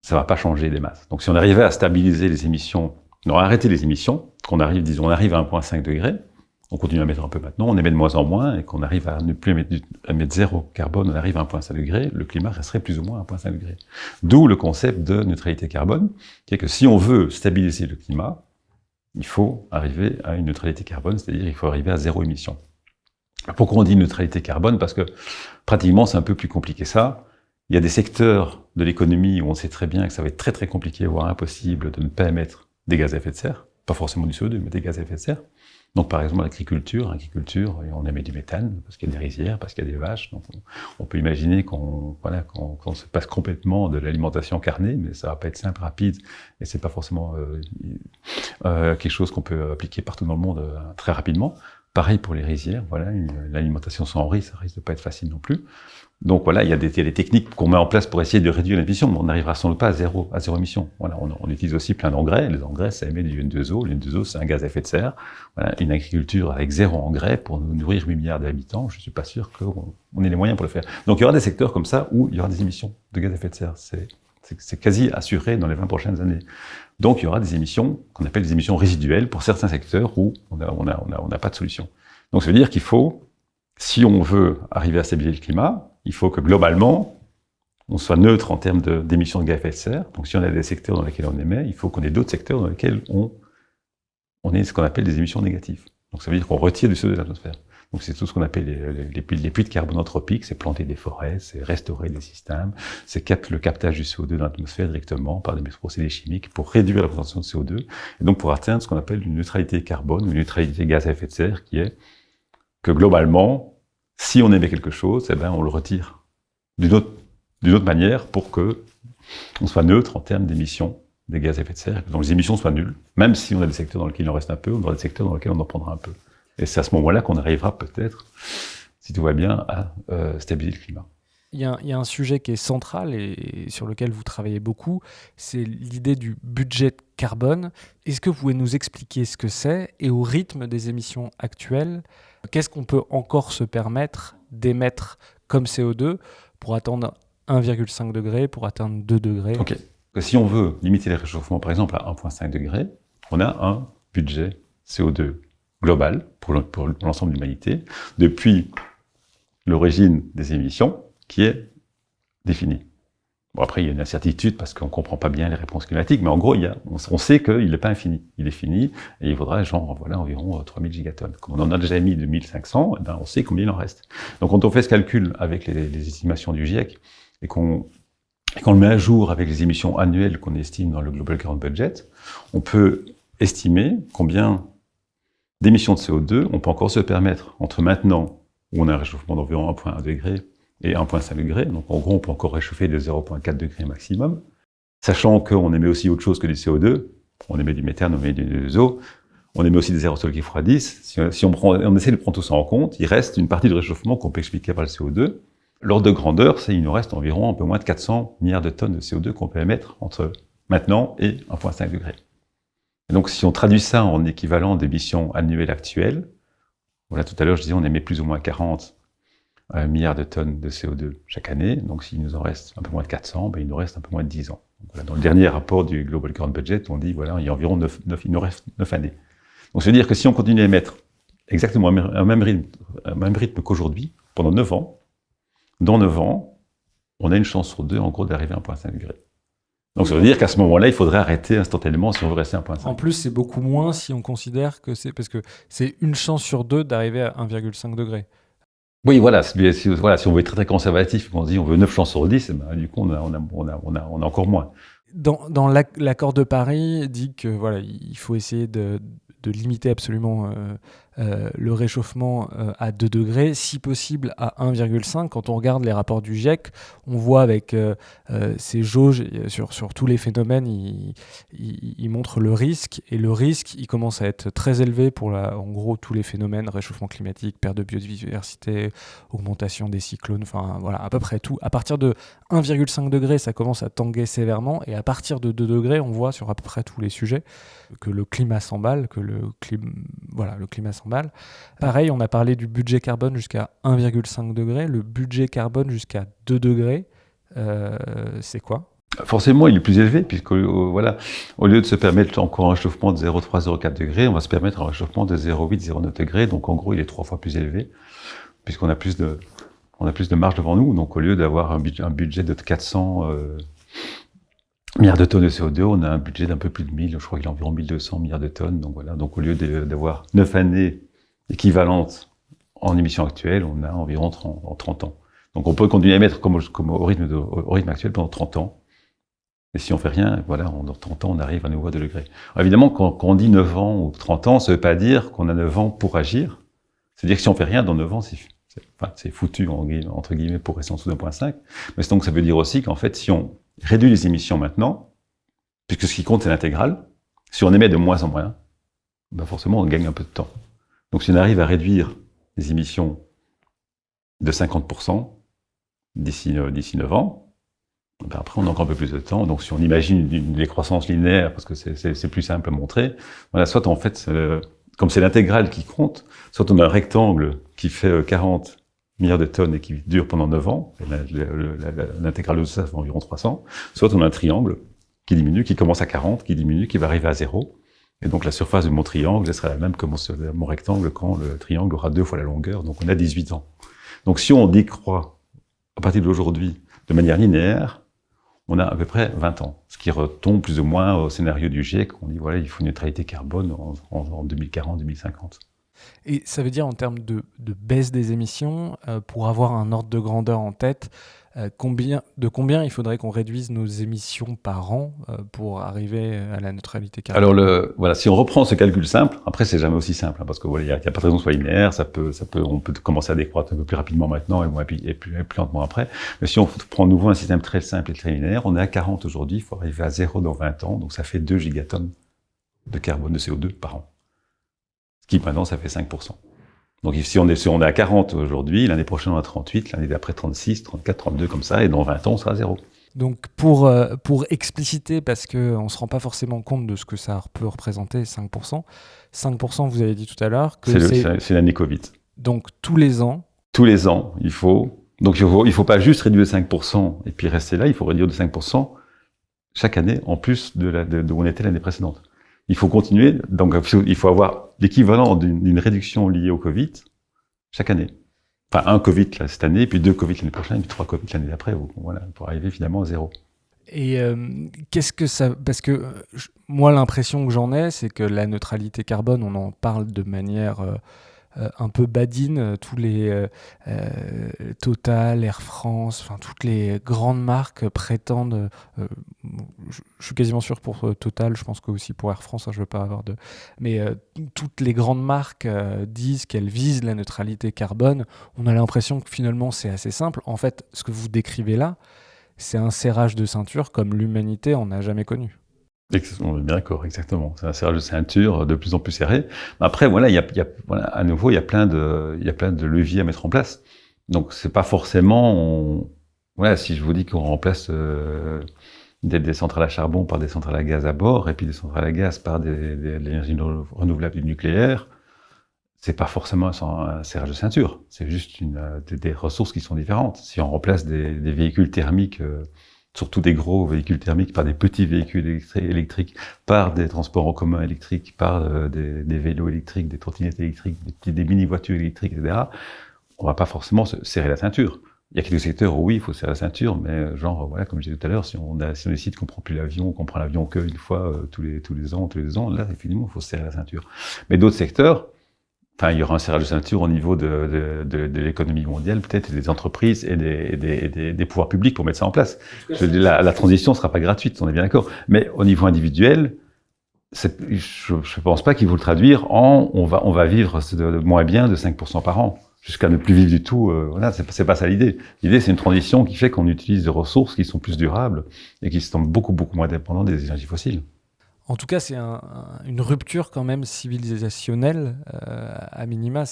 va pas changer des masses. Donc si on arrivait à stabiliser les émissions, arrêter les émissions, on arrive à 1,5 degré, on continue à mettre un peu maintenant, on émet de moins en moins, et qu'on arrive à ne plus émettre zéro carbone, on arrive à 1,5 degré, le climat resterait plus ou moins à 1,5 degré. D'où le concept de neutralité carbone, qui est que si on veut stabiliser le climat, il faut arriver à une neutralité carbone, c'est-à-dire il faut arriver à zéro émission. Pourquoi on dit neutralité carbone ? Parce que pratiquement c'est un peu plus compliqué ça. Il y a des secteurs de l'économie où on sait très bien que ça va être très très compliqué, voire impossible de ne pas émettre des gaz à effet de serre, pas forcément du CO2, mais des gaz à effet de serre. Donc, par exemple, l'agriculture, on émet du méthane, parce qu'il y a des rizières, parce qu'il y a des vaches. Donc, on peut imaginer qu'on se passe complètement de l'alimentation carnée, mais ça va pas être simple, rapide, et c'est pas forcément quelque chose qu'on peut appliquer partout dans le monde très rapidement. Pareil pour les rizières, l'alimentation sans riz, ça risque de pas être facile non plus. Donc voilà, il y a des techniques qu'on met en place pour essayer de réduire l'émission, mais on n'arrivera sans doute pas à zéro émission. Voilà, on utilise aussi plein d'engrais. Les engrais, ça émet du N2O. Le N2O, c'est un gaz à effet de serre. Voilà, une agriculture avec zéro engrais pour nous nourrir 8 milliards d'habitants, je suis pas sûr qu'on ait les moyens pour le faire. Donc il y aura des secteurs comme ça où il y aura des émissions de gaz à effet de serre. C'est quasi assuré dans les 20 prochaines années. Donc il y aura des émissions qu'on appelle des émissions résiduelles pour certains secteurs où on n'a pas de solution. Donc ça veut dire qu'il faut, si on veut arriver à stabiliser le climat, il faut que globalement, on soit neutre en termes d'émissions de gaz à effet de serre. Donc si on a des secteurs dans lesquels on émet, il faut qu'on ait d'autres secteurs dans lesquels on ait ce qu'on appelle des émissions négatives. Donc ça veut dire qu'on retire du CO2 de l'atmosphère. Donc c'est tout ce qu'on appelle les puits de carbone anthropiques, c'est planter des forêts, c'est restaurer des systèmes, c'est le captage du CO2 dans l'atmosphère directement par des procédés chimiques pour réduire la concentration de CO2 et donc pour atteindre ce qu'on appelle une neutralité carbone ou une neutralité gaz à effet de serre qui est que globalement, Si on émet quelque chose, on le retire d'une autre manière pour que on soit neutre en termes d'émissions des gaz à effet de serre, que les émissions soient nulles, même si on a des secteurs dans lesquels il en reste un peu, ou dans des secteurs dans lesquels on en prendra un peu. Et c'est à ce moment-là qu'on arrivera peut-être, si tout va bien, à stabiliser le climat. Il y a un sujet qui est central et sur lequel vous travaillez beaucoup, c'est l'idée du budget carbone. Est-ce que vous pouvez nous expliquer ce que c'est et au rythme des émissions actuelles, qu'est-ce qu'on peut encore se permettre d'émettre comme CO2 pour atteindre 1,5 degré, pour atteindre 2 degrés? Ok. Si on veut limiter les réchauffements, par exemple, à 1,5 degré, on a un budget CO2 global pour l'ensemble de l'humanité, depuis l'origine des émissions, qui est défini. Bon, après, il y a une incertitude parce qu'on ne comprend pas bien les réponses climatiques, mais en gros, on sait qu'il n'est pas infini. Il est fini et il faudra environ 3000 gigatonnes. Comme on en a déjà mis 2500, on sait combien il en reste. Donc, quand on fait ce calcul avec les estimations du GIEC et qu'on le met à jour avec les émissions annuelles qu'on estime dans le Global Carbon Budget, on peut estimer combien d'émissions de CO2 on peut encore se permettre entre maintenant, où on a un réchauffement d'environ 1,1 degré, et 1,5 degré. Donc, en gros, on peut encore réchauffer de 0,4 degré maximum. Sachant qu'on émet aussi autre chose que du CO2. On émet du méthane, on émet du N2O. On émet aussi des aérosols qui refroidissent. Si on essaie de prendre tout ça en compte, il reste une partie de réchauffement qu'on peut expliquer par le CO2. L'ordre de grandeur, il nous reste environ un peu moins de 400 milliards de tonnes de CO2 qu'on peut émettre entre maintenant et 1,5 degré. Et donc, si on traduit ça en équivalent d'émissions annuelles actuelles, voilà, tout à l'heure, je disais, on émet plus ou moins 40 milliards de tonnes de CO2 chaque année. Donc, s'il nous en reste un peu moins de 400, il nous reste un peu moins de 10 ans. Donc, voilà, dans le dernier rapport du Global Carbon Budget, on dit, il y a environ 9, il nous reste 9 années. Donc, ça veut dire que si on continue à émettre exactement au même rythme qu'aujourd'hui, pendant 9 ans, dans 9 ans, on a une chance sur 2, en gros, d'arriver à 1,5 degré. Donc, ça veut dire qu'à ce moment-là, il faudrait arrêter instantanément si on veut rester à 1,5. En plus, c'est beaucoup moins si on considère que parce que c'est une chance sur 2 d'arriver à 1,5 degré. Oui, voilà. Si on veut être très, très conservatif, on se dit on veut 9 chances sur 10, du coup, on a encore moins. Dans l'accord de Paris dit que il faut essayer de limiter absolument le réchauffement à 2 degrés, si possible à 1,5. Quand on regarde les rapports du GIEC, on voit avec ces jauges sur tous les phénomènes, ils montrent le risque, et le risque, il commence à être très élevé pour en gros tous les phénomènes, réchauffement climatique, perte de biodiversité, augmentation des cyclones, enfin voilà, à peu près tout. À partir de 1,5 degré, ça commence à tanguer sévèrement, et à partir de 2 degrés, on voit sur à peu près tous les sujets que le climat s'emballe, le climat s'emballe. Pareil, on a parlé du budget carbone jusqu'à 1,5 degré. Le budget carbone jusqu'à 2 degrés, c'est quoi ? Forcément, il est plus élevé, puisque au lieu de se permettre encore un réchauffement de 0,3-0,4 degrés, on va se permettre un réchauffement de 0,8-0,9 degrés. Donc en gros, il est 3 fois plus élevé, puisqu'on a plus de marge devant nous. Donc au lieu d'avoir un budget de 400 milliards de tonnes de CO2, on a un budget d'un peu plus de 1000, je crois qu'il est environ 1200 milliards de tonnes. Donc voilà, donc au lieu d'avoir 9 années équivalentes en émissions actuelles, on a environ 30 ans. Donc on peut continuer à émettre comme au rythme actuel pendant 30 ans. Et si on fait rien, dans 30 ans, on arrive à nouveau à 2 degrés. Alors évidemment, quand on dit 9 ans ou 30 ans, ça ne veut pas dire qu'on a 9 ans pour agir. C'est-à-dire que si on fait rien dans 9 ans, c'est foutu, entre guillemets, pour rester en dessous d'1,5. Mais donc ça veut dire aussi qu'en fait, si on réduit les émissions maintenant, puisque ce qui compte, c'est l'intégrale, si on émet de moins en moins, forcément, on gagne un peu de temps. Donc si on arrive à réduire les émissions de 50% d'ici 9 ans, après, on a encore un peu plus de temps. Donc, si on imagine une décroissance linéaire, parce que c'est plus simple à montrer, soit en fait, comme c'est l'intégrale qui compte, soit on a un rectangle qui fait 40 milliards de tonnes et qui dure pendant 9 ans, l'intégrale de ça fait environ 300, soit on a un triangle qui diminue, qui commence à 40, qui diminue, qui va arriver à 0. Et donc, la surface de mon triangle, elle sera la même que mon rectangle quand le triangle aura 2 fois la longueur. Donc, on a 18 ans. Donc, si on décroît à partir d'aujourd'hui de manière linéaire, on a à peu près 20 ans, ce qui retombe plus ou moins au scénario du GIEC. On dit, il faut une neutralité carbone en 2040-2050. Et ça veut dire en termes de baisse des émissions, pour avoir un ordre de grandeur en tête, combien il faudrait qu'on réduise nos émissions par an pour arriver à la neutralité carbone? Alors voilà, si on reprend ce calcul simple, après c'est jamais aussi simple, hein, parce que voilà, il y a pas de raison que ce soit linéaire, on peut commencer à décroître un peu plus rapidement maintenant et plus lentement après. Mais si on prend de nouveau un système très simple et très linéaire, on est à 40 aujourd'hui, il faut arriver à 0 dans 20 ans, donc ça fait 2 gigatonnes de carbone, de CO2 par an. Ce qui maintenant, ça fait 5%. Donc si on est à 40 aujourd'hui, l'année prochaine on a 38, l'année d'après 36, 34, 32 comme ça, et dans 20 ans on sera à 0. Donc pour expliciter, parce qu'on ne se rend pas forcément compte de ce que ça peut représenter, 5%. 5%, vous avez dit tout à l'heure que c'est l'année Covid. Donc tous les ans. Tous les ans, il faut pas juste réduire de 5% et puis rester là, il faut réduire de 5% chaque année en plus de où on était l'année précédente. Il faut continuer, donc il faut avoir l'équivalent d'une réduction liée au Covid chaque année. Enfin, un Covid là, cette année, puis 2 Covid l'année prochaine, puis 3 Covid l'année d'après, voilà, pour arriver finalement à 0. Et qu'est-ce que ça... Parce que moi, l'impression que j'en ai, c'est que la neutralité carbone, on en parle de manière un peu badine. Tous les Total, Air France, enfin toutes les grandes marques prétendent... je suis quasiment sûr pour Total, je pense que aussi pour Air France, hein, je veux pas avoir de... Mais toutes les grandes marques disent qu'elles visent la neutralité carbone. On a l'impression que finalement, c'est assez simple. En fait, ce que vous décrivez là, c'est un serrage de ceinture comme l'humanité en a jamais connu. On est bien d'accord, exactement. C'est un serrage de ceinture de plus en plus serré. Après, voilà, voilà, à nouveau, il y a plein de leviers à mettre en place. Donc, c'est pas forcément, voilà, si je vous dis qu'on remplace des centrales à charbon par des centrales à gaz à bord, et puis des centrales à gaz par de l'énergie renouvelable du nucléaire, c'est pas forcément un serrage de ceinture. C'est juste des ressources qui sont différentes. Si on remplace des véhicules thermiques, surtout des gros véhicules thermiques, par des petits véhicules électriques, par des transports en commun électriques, par des vélos électriques, des trottinettes électriques, des mini-voitures électriques, etc., on va pas forcément se serrer la ceinture. Il y a quelques secteurs où oui, il faut serrer la ceinture, mais genre, voilà, comme je disais tout à l'heure, si on décide qu'on prend plus l'avion, qu'on prend l'avion qu'une fois tous les ans, là, finalement, il faut serrer la ceinture. Mais d'autres secteurs, enfin, il y aura un serrage de ceinture au niveau de l'économie mondiale, peut-être, et des entreprises et des pouvoirs publics pour mettre ça en place. La transition ne sera pas gratuite, on est bien d'accord. Mais au niveau individuel, je pense pas qu'il faut le traduire en on va vivre de moins bien de 5% par an, jusqu'à ne plus vivre du tout. Voilà, c'est pas ça l'idée. L'idée, c'est une transition qui fait qu'on utilise des ressources qui sont plus durables et qui sont beaucoup moins dépendantes des énergies fossiles. En tout cas, c'est une rupture quand même civilisationnelle, à minima.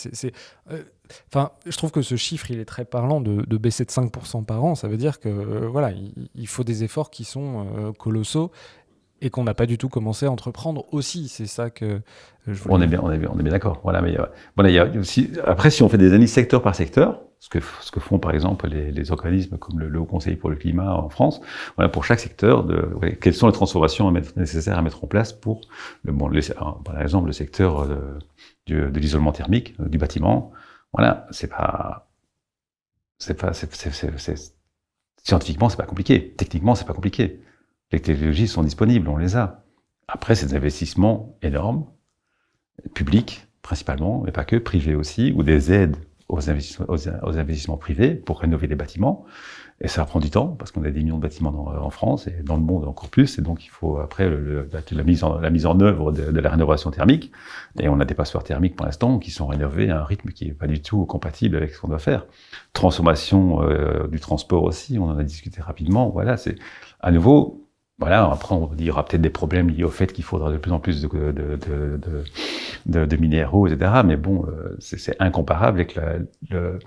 Enfin, je trouve que ce chiffre, il est très parlant de baisser de 5% par an. Ça veut dire que voilà, il faut des efforts qui sont colossaux et qu'on n'a pas du tout commencé à entreprendre aussi. C'est ça que je voulais dire. On est bien d'accord. Voilà, mais voilà, il y a aussi, après, si on fait des analyses secteur par secteur, ce que font par exemple les organismes comme le Haut Conseil pour le climat en France, voilà, pour chaque secteur, quelles sont les transformations nécessaires à mettre en place pour par exemple le secteur de l'isolement thermique du bâtiment. Voilà, scientifiquement, c'est pas compliqué. Techniquement, c'est pas compliqué. Les technologies sont disponibles, on les a. Après, c'est des investissements énormes, publics principalement, mais pas que, privés aussi, ou des aides aux investissements privés pour rénover les bâtiments. Et ça prend du temps, parce qu'on a des millions de bâtiments en France, et dans le monde encore plus, et donc il faut après la mise en œuvre de la rénovation thermique. Et on a des passoires thermiques pour l'instant qui sont rénovés à un rythme qui n'est pas du tout compatible avec ce qu'on doit faire. Transformation du transport aussi, on en a discuté rapidement. Voilà, c'est à nouveau... Voilà, après, on va dire, il y aura peut-être des problèmes liés au fait qu'il faudra de plus en plus de minéraux, etc. Mais bon, c'est incomparable avec le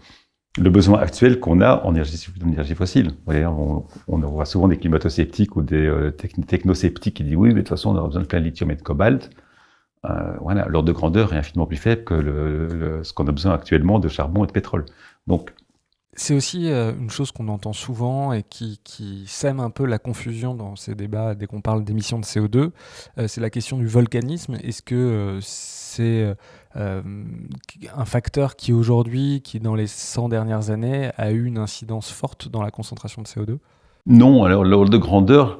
besoin actuel qu'on a en énergie fossile. On voit souvent des climato-sceptiques ou des technosceptiques qui disent oui, mais de toute façon, on aura besoin de plein de lithium et de cobalt. Voilà, l'ordre de grandeur est infiniment plus faible que ce qu'on a besoin actuellement de charbon et de pétrole. Donc, c'est aussi une chose qu'on entend souvent et qui sème un peu la confusion dans ces débats dès qu'on parle d'émissions de CO2. C'est la question du volcanisme. Est-ce que c'est un facteur qui aujourd'hui, qui dans les 100 dernières années, a eu une incidence forte dans la concentration de CO2 ? Non, alors l'ordre de grandeur,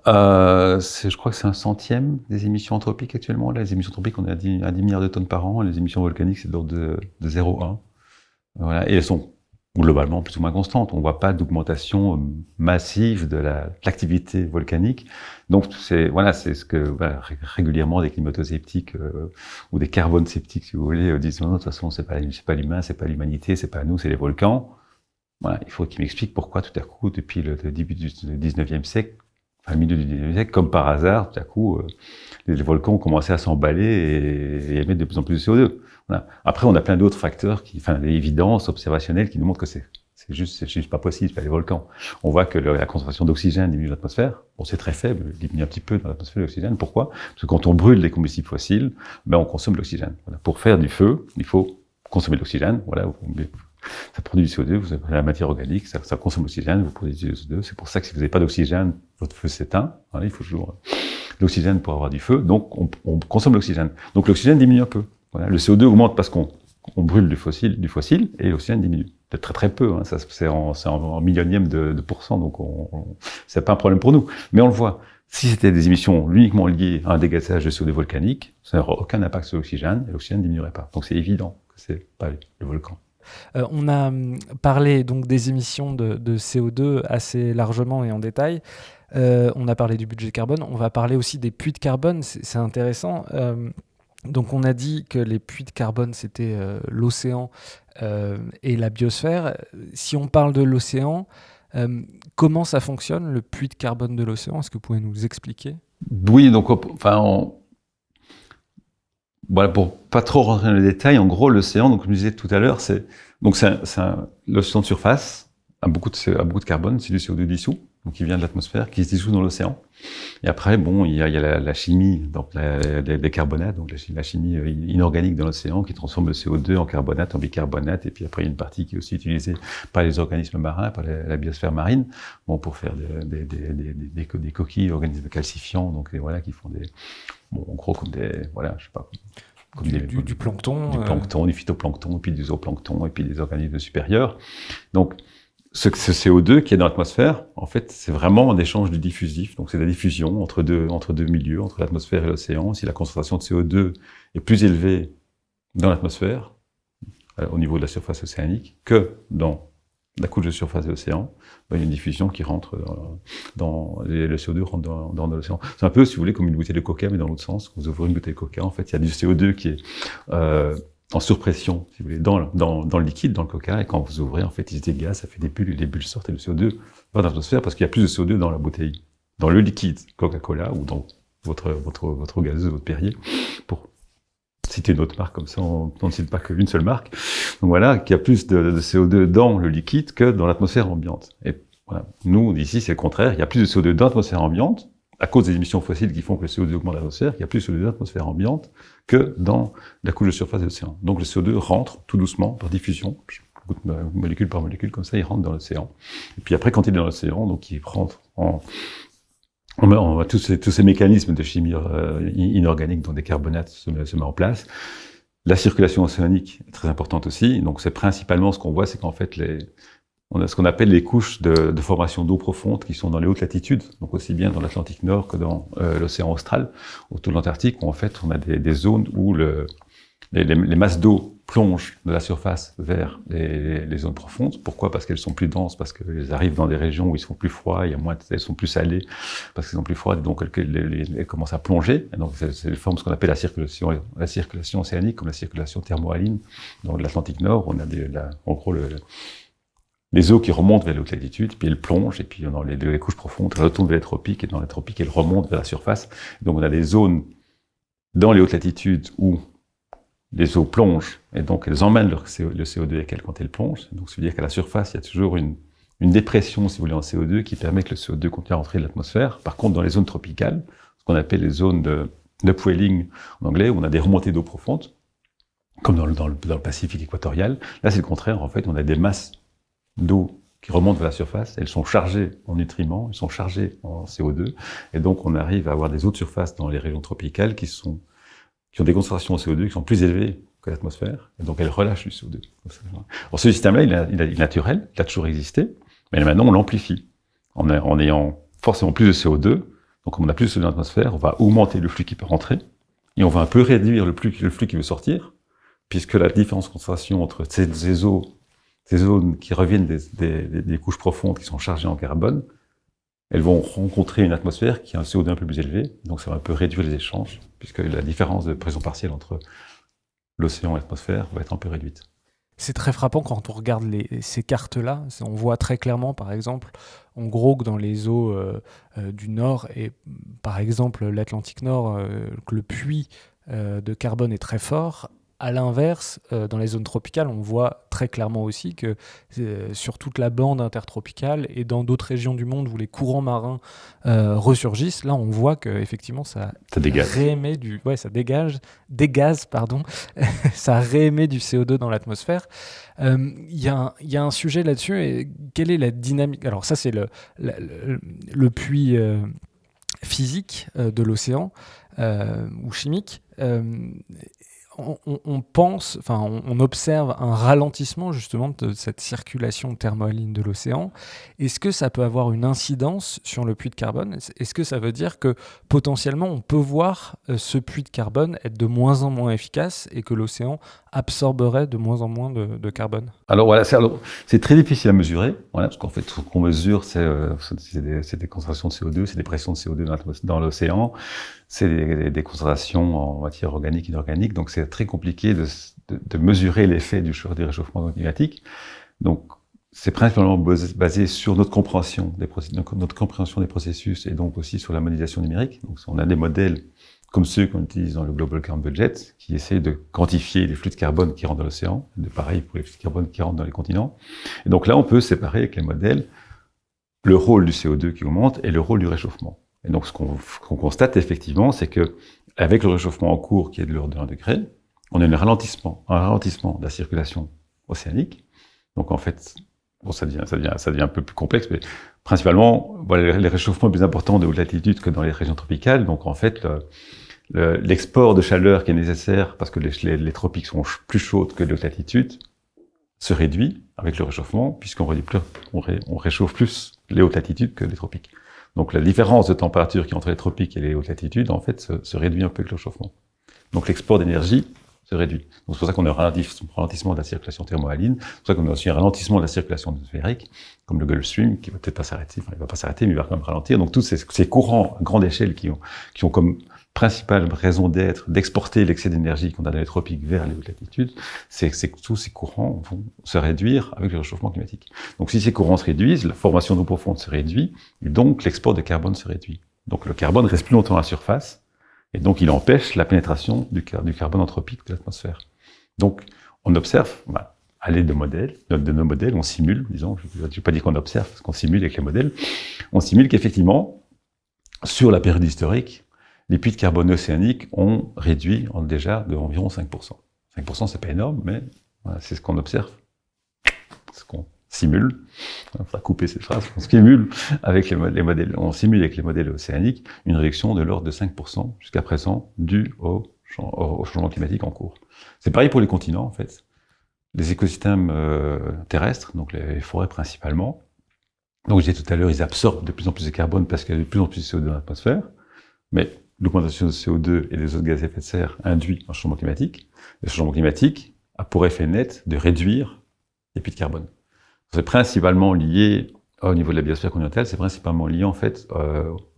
je crois que c'est 1/100 des émissions anthropiques actuellement. Là, les émissions anthropiques, on est à 10 milliards de tonnes par an. Les émissions volcaniques, c'est de l'ordre de 0,1. Voilà. Et elles sont globalement plus ou moins constantes. On ne voit pas d'augmentation massive de l'activité volcanique. Donc, c'est ce que régulièrement des climato-sceptiques ou des carbone-sceptiques, si vous voulez, disent non, de toute façon, c'est pas l'humain, c'est pas l'humanité, c'est pas nous, c'est les volcans. Voilà, il faut qu'ils m'expliquent pourquoi tout à coup, depuis le début du 19e siècle, enfin le milieu du 19e siècle, comme par hasard, tout à coup, les volcans ont commencé à s'emballer et émettre de plus en plus de CO2. Voilà. Après, on a plein d'autres facteurs, des évidences observationnelles qui nous montrent que c'est juste pas possible, c'est pas les volcans. On voit que la concentration d'oxygène diminue dans l'atmosphère. Bon, c'est très faible, il diminue un petit peu dans l'atmosphère l'oxygène. Pourquoi? Parce que quand on brûle des combustibles fossiles, on consomme de l'oxygène. Voilà. Pour faire du feu, il faut consommer de l'oxygène. Voilà. Ça produit du CO2, vous avez la matière organique, ça consomme l'oxygène, vous produisez du CO2. C'est pour ça que si vous n'avez pas d'oxygène, votre feu s'éteint. Voilà, il faut toujours l'oxygène pour avoir du feu. Donc, on consomme l'oxygène. Donc, l'oxygène diminue un peu. Voilà, le CO2 augmente parce qu'on brûle du fossile, et l'oxygène diminue. Peut-être très très peu. Hein, ça, c'est en millionième de pourcent. Donc, c'est pas un problème pour nous. Mais on le voit. Si c'était des émissions uniquement liées à un dégazage de CO2 volcanique, ça n'aurait aucun impact sur l'oxygène, et l'oxygène ne diminuerait pas. Donc, c'est évident que c'est pas le volcan. On a parlé donc des émissions de CO2 assez largement et en détail. On a parlé du budget carbone. On va parler aussi des puits de carbone. C'est intéressant. Donc on a dit que les puits de carbone, c'était l'océan et la biosphère. Si on parle de l'océan, comment ça fonctionne, le puits de carbone de l'océan? Est-ce que vous pouvez nous expliquer? Oui, donc voilà, pour pas trop rentrer dans les détails, en gros, l'océan, donc comme je disais tout à l'heure, l'océan de surface a beaucoup de carbone, c'est du CO2 dissous, donc qui vient de l'atmosphère, qui se dissout dans l'océan. Et après, il y a la chimie, donc des carbonates, donc la chimie inorganique dans l'océan, qui transforme le CO2 en carbonate, en bicarbonate, et puis après, il y a une partie qui est aussi utilisée par les organismes marins, par la biosphère marine, pour faire des coquilles, organismes calcifiants, donc voilà, qui font en gros, comme du plancton. Du plancton, du phytoplancton, et puis du zooplancton, et puis des organismes supérieurs. Donc, ce CO2 qui est dans l'atmosphère, en fait, c'est vraiment un échange du diffusif. Donc, c'est la diffusion entre deux milieux, entre l'atmosphère et l'océan. Si la concentration de CO2 est plus élevée dans l'atmosphère, au niveau de la surface océanique, que dans la couche de surface de l'océan, il y a une diffusion qui rentre le CO2 rentre dans l'océan. C'est un peu, si vous voulez, comme une bouteille de coca, mais dans l'autre sens. Quand vous ouvrez une bouteille de coca, en fait, il y a du CO2 qui est en surpression, si vous voulez, dans le liquide, dans le coca, et quand vous ouvrez, en fait, il se dégage, ça fait des bulles, et les bulles sortent, et le CO2 va dans l'atmosphère parce qu'il y a plus de CO2 dans la bouteille, dans le liquide Coca-Cola, ou dans votre eau gazeuse, votre Perrier, pour citer une autre marque, comme ça on ne cite pas qu'une seule marque. Donc voilà, qu'il y a plus de CO2 dans le liquide que dans l'atmosphère ambiante. Et voilà, nous, ici, c'est le contraire, il y a plus de CO2 dans l'atmosphère ambiante, à cause des émissions fossiles qui font que le CO2 augmente dans l'atmosphère, il y a plus de CO2 dans l'atmosphère ambiante que dans la couche de surface de l'océan. Donc le CO2 rentre tout doucement, par diffusion, molécule par molécule, comme ça, il rentre dans l'océan. Et puis après, quand il est dans l'océan, donc il rentre on voit tous ces mécanismes de chimie inorganique dont des carbonates se mettent en place. La circulation océanique est très importante aussi. Donc c'est principalement ce qu'on voit, c'est qu'en fait on a ce qu'on appelle les couches de formation d'eau profonde qui sont dans les hautes latitudes, donc aussi bien dans l'Atlantique Nord que dans l'océan austral, autour de l'Antarctique, où en fait on a des zones où les masses d'eau plongent de la surface vers les zones profondes. Pourquoi? Parce qu'elles sont plus denses, parce qu'elles arrivent dans des régions où ils sont plus froids, elles sont plus salées, parce qu'elles sont plus froides, donc elles commencent à plonger. Et donc c'est forme ce qu'on appelle la circulation océanique, comme la circulation thermohaline. Dans l'Atlantique Nord, on a en gros les eaux qui remontent vers les hautes latitudes, puis elles plongent, et puis dans les couches profondes, elles retournent vers les tropiques, et dans les tropiques, elles remontent vers la surface. Donc on a des zones dans les hautes latitudes où les eaux plongent, et donc elles emmènent le CO2 avec elles quand elles plongent. Donc ça veut dire qu'à la surface, il y a toujours une dépression, si vous voulez, en CO2 qui permet que le CO2 continue à rentrer de l'atmosphère. Par contre, dans les zones tropicales, ce qu'on appelle les zones d'upwelling en anglais, où on a des remontées d'eau profondes, comme dans le Pacifique équatorial, là c'est le contraire, en fait, on a des masses d'eau qui remontent vers la surface, elles sont chargées en nutriments, elles sont chargées en CO2, et donc on arrive à avoir des eaux de surface dans les régions tropicales qui ont des concentrations en CO2 qui sont plus élevées que l'atmosphère, et donc elles relâchent du CO2. Alors ce système-là, il est naturel, il a toujours existé, mais maintenant on l'amplifie. en ayant forcément plus de CO2. Donc, comme on a plus de CO2 dans l'atmosphère, on va augmenter le flux qui peut rentrer et on va un peu réduire le flux qui veut sortir, puisque la différence de concentration entre ces zones qui reviennent des couches profondes qui sont chargées en carbone, elles vont rencontrer une atmosphère qui a un CO2 un peu plus élevé, donc ça va un peu réduire les échanges, puisque la différence de pression partielle entre l'océan et l'atmosphère va être un peu réduite. C'est très frappant quand on regarde ces cartes-là. On voit très clairement, par exemple, en gros, que dans les eaux du Nord, et par exemple l'Atlantique Nord, que le puits de carbone est très fort. À l'inverse, dans les zones tropicales, on voit très clairement aussi que sur toute la bande intertropicale et dans d'autres régions du monde où les courants marins ressurgissent, là on voit qu'effectivement ça réémet ça dégaze, ça réémet du CO2 dans l'atmosphère. Il y a un sujet là-dessus, et quelle est la dynamique? Alors ça c'est le puits physique de l'océan ou chimique. On observe un ralentissement justement de cette circulation thermohaline de l'océan. Est-ce que ça peut avoir une incidence sur le puits de carbone? Est-ce que ça veut dire que potentiellement on peut voir ce puits de carbone être de moins en moins efficace et que l'océan absorberait de moins en moins de carbone? Alors voilà, c'est très difficile à mesurer, parce qu'en fait ce qu'on mesure c'est des concentrations de CO2, c'est des pressions de CO2 dans l'océan, c'est des concentrations en matière organique et inorganique, donc c'est très compliqué de mesurer l'effet du réchauffement climatique. Donc c'est principalement basé sur notre compréhension des processus et donc aussi sur la modélisation numérique. Donc on a des modèles comme ceux qu'on utilise dans le Global Carbon Budget, qui essaient de quantifier les flux de carbone qui rentrent dans l'océan, de pareil pour les flux de carbone qui rentrent dans les continents. Et donc là, on peut séparer avec les modèles le rôle du CO2 qui augmente et le rôle du réchauffement. Et donc ce qu'on constate effectivement, c'est que avec le réchauffement en cours qui est de l'ordre de 1 degré, on a un ralentissement de la circulation océanique. Donc en fait, ça devient un peu plus complexe, mais principalement, les réchauffements plus importants de haute latitude que dans les régions tropicales. Donc en fait, l'export de chaleur qui est nécessaire parce que les tropiques sont plus chaudes que de haute latitude se réduit avec le réchauffement, puisqu'on réchauffe plus les hautes latitudes que les tropiques. Donc la différence de température qui est entre les tropiques et les hautes latitudes, en fait, se réduit un peu avec le réchauffement. Donc l'export d'énergie se réduit. Donc c'est pour ça qu'on a un ralentissement de la circulation thermohaline, c'est pour ça qu'on a aussi un ralentissement de la circulation atmosphérique, comme le Gulf Stream, qui va peut-être pas s'arrêter, il va pas s'arrêter, mais il va quand même ralentir. Donc tous ces courants à grande échelle qui ont comme principale raison d'être d'exporter l'excès d'énergie qu'on a dans les tropiques vers les hautes latitudes, c'est que tous ces courants vont se réduire avec le réchauffement climatique. Donc si ces courants se réduisent, la formation d'eau profonde se réduit, et donc l'export de carbone se réduit. Donc le carbone reste plus longtemps à la surface, et donc il empêche la pénétration du carbone anthropique de l'atmosphère. Donc on observe, à l'aide de nos modèles, on simule, disons, je ne vais pas dire qu'on observe, parce qu'on simule avec les modèles, on simule qu'effectivement, sur la période historique, les puits de carbone océaniques ont réduit déjà de environ 5%. 5%, c'est pas énorme, mais voilà, c'est ce qu'on observe, ce qu'on simule. Il faudra couper cette phrase. On simule avec les modèles. On simule avec les modèles océaniques une réduction de l'ordre de 5% jusqu'à présent due au changement climatique en cours. C'est pareil pour les continents, en fait. Les écosystèmes terrestres, donc les forêts principalement. Donc, je disais tout à l'heure, ils absorbent de plus en plus de carbone parce qu'il y a de plus en plus de CO2 dans l'atmosphère. Mais l'augmentation de CO2 et des autres gaz à effet de serre induit un changement climatique. Le changement climatique a pour effet net de réduire les puits de carbone. C'est principalement lié au niveau de la biosphère continentale, c'est principalement lié en fait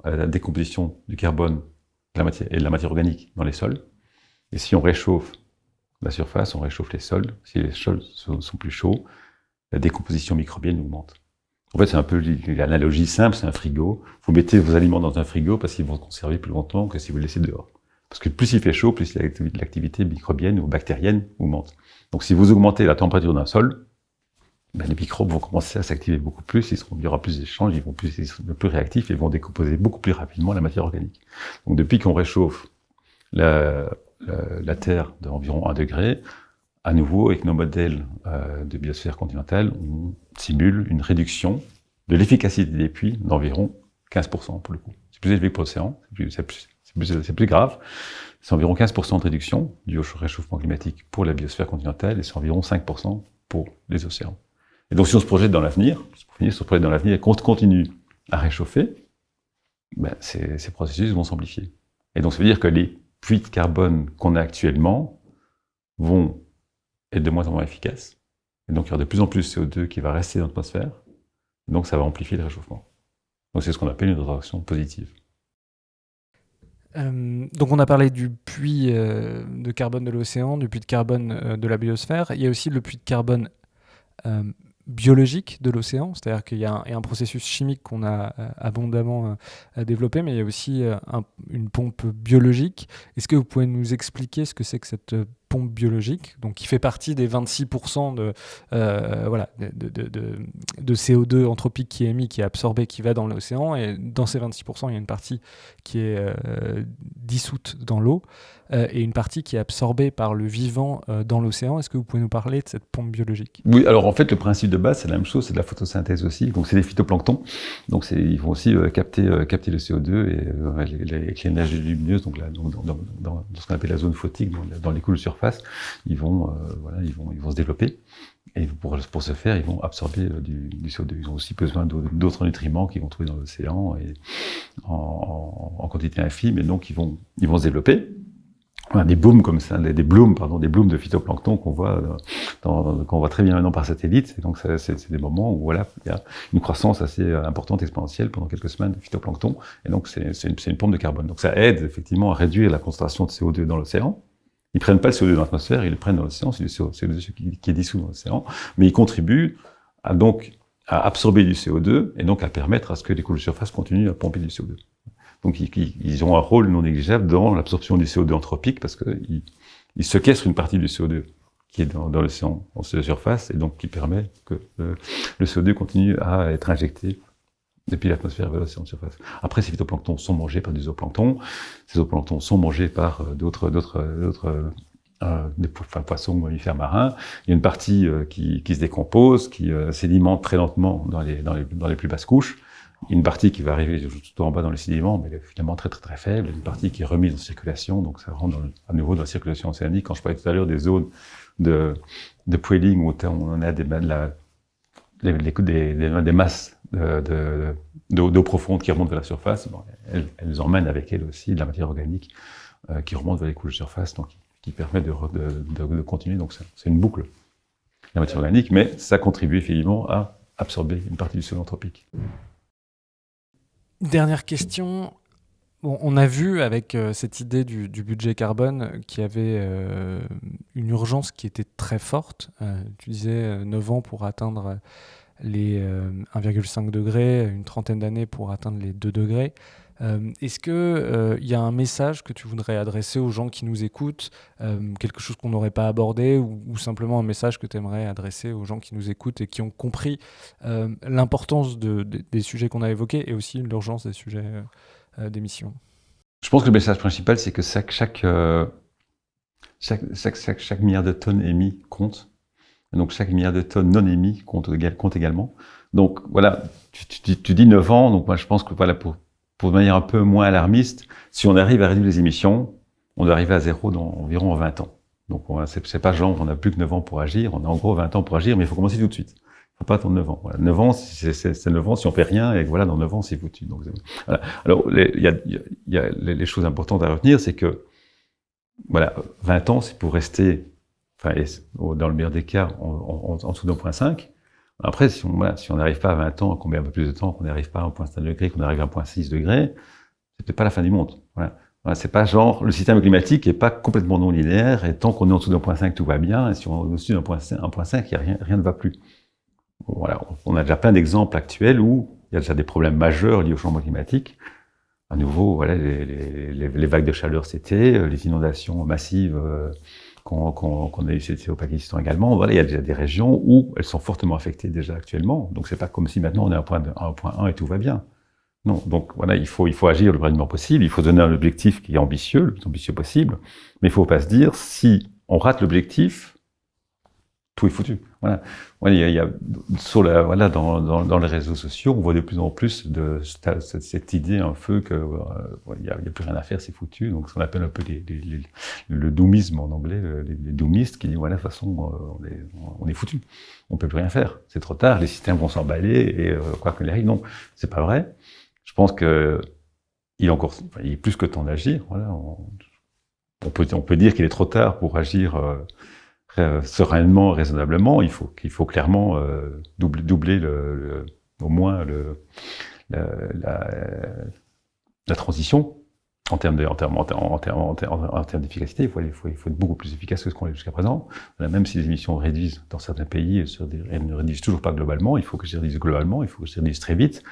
à la décomposition du carbone et de la matière organique dans les sols. Et si on réchauffe la surface, on réchauffe les sols. Si les sols sont plus chauds, la décomposition microbienne augmente. En fait, c'est un peu l'analogie simple, c'est un frigo. Vous mettez vos aliments dans un frigo parce qu'ils vont se conserver plus longtemps que si vous les laissez dehors. Parce que plus il fait chaud, plus l'activité microbienne ou bactérienne augmente. Donc si vous augmentez la température d'un sol, les microbes vont commencer à s'activer beaucoup plus, il y aura plus d'échanges, ils seront plus réactifs et vont décomposer beaucoup plus rapidement la matière organique. Donc depuis qu'on réchauffe la Terre d'environ 1 degré, à nouveau, avec nos modèles de biosphère continentale, on simule une réduction de l'efficacité des puits d'environ 15% pour le coup. C'est plus élevé que pour l'océan, c'est plus grave. C'est environ 15% de réduction due au réchauffement climatique pour la biosphère continentale et c'est environ 5% pour les océans. Et donc si on se projette dans l'avenir, et qu'on continue à réchauffer, ces processus vont s'amplifier. Et donc ça veut dire que les puits de carbone qu'on a actuellement vont être de moins en moins efficaces. Et donc il y aura de plus en plus de CO2 qui va rester dans l'atmosphère. Donc ça va amplifier le réchauffement. Donc c'est ce qu'on appelle une réaction positive. Donc on a parlé du puits de carbone de l'océan, du puits de carbone de la biosphère. Il y a aussi le puits de carbone biologique de l'océan, c'est-à-dire qu'il y a un processus chimique qu'on a abondamment développé, mais il y a aussi une pompe biologique. Est-ce que vous pouvez nous expliquer ce que c'est que cette pompe biologique, donc qui fait partie des 26% de CO2 anthropique qui est émis, qui est absorbé, qui va dans l'océan, et dans ces 26%, il y a une partie qui est dissoute dans l'eau, et une partie qui est absorbée par le vivant dans l'océan. Est-ce que vous pouvez nous parler de cette pompe biologique ? Oui, alors en fait, le principe de base, c'est la même chose, c'est de la photosynthèse aussi. Donc c'est des phytoplanctons. Donc ils vont aussi capter le CO2 et avec l'énergie lumineuse, donc dans ce qu'on appelle la zone photique, dans les couches de surface, ils vont se développer. Et pour ce faire, ils vont absorber du CO2. Ils ont aussi besoin d'autres nutriments qu'ils vont trouver dans l'océan et en quantité infime. Et donc ils vont se développer. On a des blooms comme ça, des blooms de phytoplancton qu'on voit très bien maintenant par satellite. Et donc c'est des moments où voilà, il y a une croissance assez importante, exponentielle pendant quelques semaines de phytoplancton. Et donc c'est une pompe de carbone. Donc ça aide effectivement à réduire la concentration de CO2 dans l'océan. Ils prennent pas le CO2 dans l'atmosphère, ils le prennent dans l'océan, c'est le CO2 qui est dissous dans l'océan, mais ils contribuent à absorber du CO2 et donc à permettre à ce que les couches de surface continuent à pomper du CO2. Donc ils ont un rôle non négligeable dans l'absorption du CO2 anthropique parce qu'ils séquestrent une partie du CO2 qui est dans l'océan, en surface, et donc qui permet que le CO2 continue à être injecté depuis l'atmosphère vers l'océan de surface. Après, ces phytoplanctons sont mangés par des zooplanctons. Ces zooplanctons sont mangés par d'autres poissons ou mammifères marins. Il y a une partie qui se décompose, qui sédimente très lentement dans les plus basses couches. Il y a une partie qui va arriver tout en bas dans les sédiments, mais elle est finalement très très très faible. Il y a une partie qui est remise en circulation, donc ça rentre à nouveau dans la circulation océanique. Quand je parlais tout à l'heure des zones de poiling où on a des masses d'eau profonde qui remontent vers la surface, elles emmènent avec elles aussi de la matière organique qui remonte vers les couches de surface, donc qui permet de continuer. Donc c'est une boucle, la matière organique, mais ça contribue effectivement à absorber une partie du sol anthropique. Dernière question. Bon, on a vu avec cette idée du budget carbone qu'il y avait une urgence qui était très forte. Tu disais 9 ans pour atteindre les 1,5 degrés, une trentaine d'années pour atteindre les 2 degrés. Est-ce qu'il y a un message que tu voudrais adresser aux gens qui nous écoutent, quelque chose qu'on n'aurait pas abordé, ou simplement un message que tu aimerais adresser aux gens qui nous écoutent et qui ont compris l'importance des sujets qu'on a évoqués et aussi l'urgence des sujets d'émission? Je pense que le message principal, c'est que chaque milliard de tonnes émis compte. Et donc chaque milliard de tonnes non émis compte également. Donc voilà, tu dis 9 ans, donc moi je pense que voilà, pour de manière un peu moins alarmiste, si on arrive à réduire les émissions, on doit arriver à zéro dans environ 20 ans. Donc c'est pas genre on n'a plus que 9 ans pour agir, on a en gros 20 ans pour agir, mais il faut commencer tout de suite. Il ne faut pas attendre 9 ans. Voilà. 9 ans, c'est 9 ans si on fait rien, et voilà, dans 9 ans, c'est foutu. Donc, voilà. Alors, il y a les choses importantes à retenir, c'est que, voilà, 20 ans, c'est pour rester, dans le meilleur des cas, en dessous d'1,5. Après, si on n'arrive pas à 20 ans, qu'on met un peu plus de temps, qu'on n'arrive pas à 1,5 degré, qu'on arrive à 1,6 degré, c'est peut-être pas la fin du monde. Voilà. Voilà, c'est pas genre, le système climatique est pas complètement non linéaire, et tant qu'on est en dessous d'1,5, tout va bien, et si on est au-dessus d'1,5, rien ne va plus. Voilà. On a déjà plein d'exemples actuels où il y a déjà des problèmes majeurs liés au changement climatique. À nouveau, voilà, les vagues de chaleur cet été, les inondations massives, qu'on a eu au Pakistan également. Voilà, il y a déjà des régions où elles sont fortement affectées déjà actuellement. Donc c'est pas comme si maintenant on est à 1,1 et tout va bien. Non, donc voilà, il faut agir le plus rapidement possible. Il faut donner un objectif qui est ambitieux, le plus ambitieux possible. Mais il faut pas se dire si on rate l'objectif, tout est foutu. Voilà. Ouais, il y a sur voilà, dans les réseaux sociaux, on voit de plus en plus de cette idée un peu que il y a plus rien à faire, c'est foutu. Donc, ce qu'on appelle un peu le doomisme en anglais, les doomistes qui disent voilà, de toute façon, on est foutu. On peut plus rien faire. C'est trop tard. Les systèmes vont s'emballer et quoi qu'il arrive, non, c'est pas vrai. Je pense que il est plus que temps d'agir. Voilà. On peut dire qu'il est trop tard pour agir sereinement, raisonnablement. Il faut clairement doubler au moins la transition en termes d'efficacité. Il faut être beaucoup plus efficace que ce qu'on est jusqu'à présent. Même si les émissions réduisent dans certains pays, elles ne réduisent toujours pas globalement. Il faut que je réduise globalement. Il faut que je réduise très vite.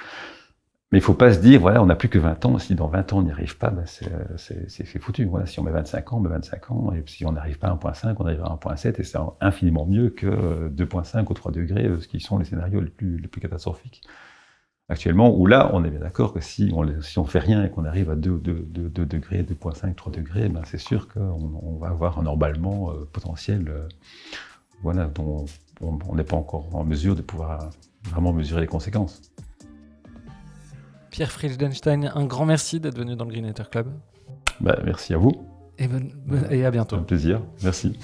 Mais il faut pas se dire, voilà, on n'a plus que 20 ans, si dans 20 ans on n'y arrive pas, ben c'est foutu. Voilà, si on met 25 ans, on met 25 ans, et si on n'arrive pas à 1.5, on arrivera à 1.7, et c'est infiniment mieux que 2.5 ou 3 degrés, ce qui sont les scénarios les plus catastrophiques actuellement, où là, on est bien d'accord que si on fait rien et qu'on arrive à 2 degrés, 2.5, 3 degrés, ben c'est sûr qu'on va avoir un emballement potentiel, voilà, dont on n'est pas encore en mesure de pouvoir vraiment mesurer les conséquences. Pierre Friedenstein, un grand merci d'être venu dans le Green Hater Club. Merci à vous. Et à bientôt. Un plaisir, merci.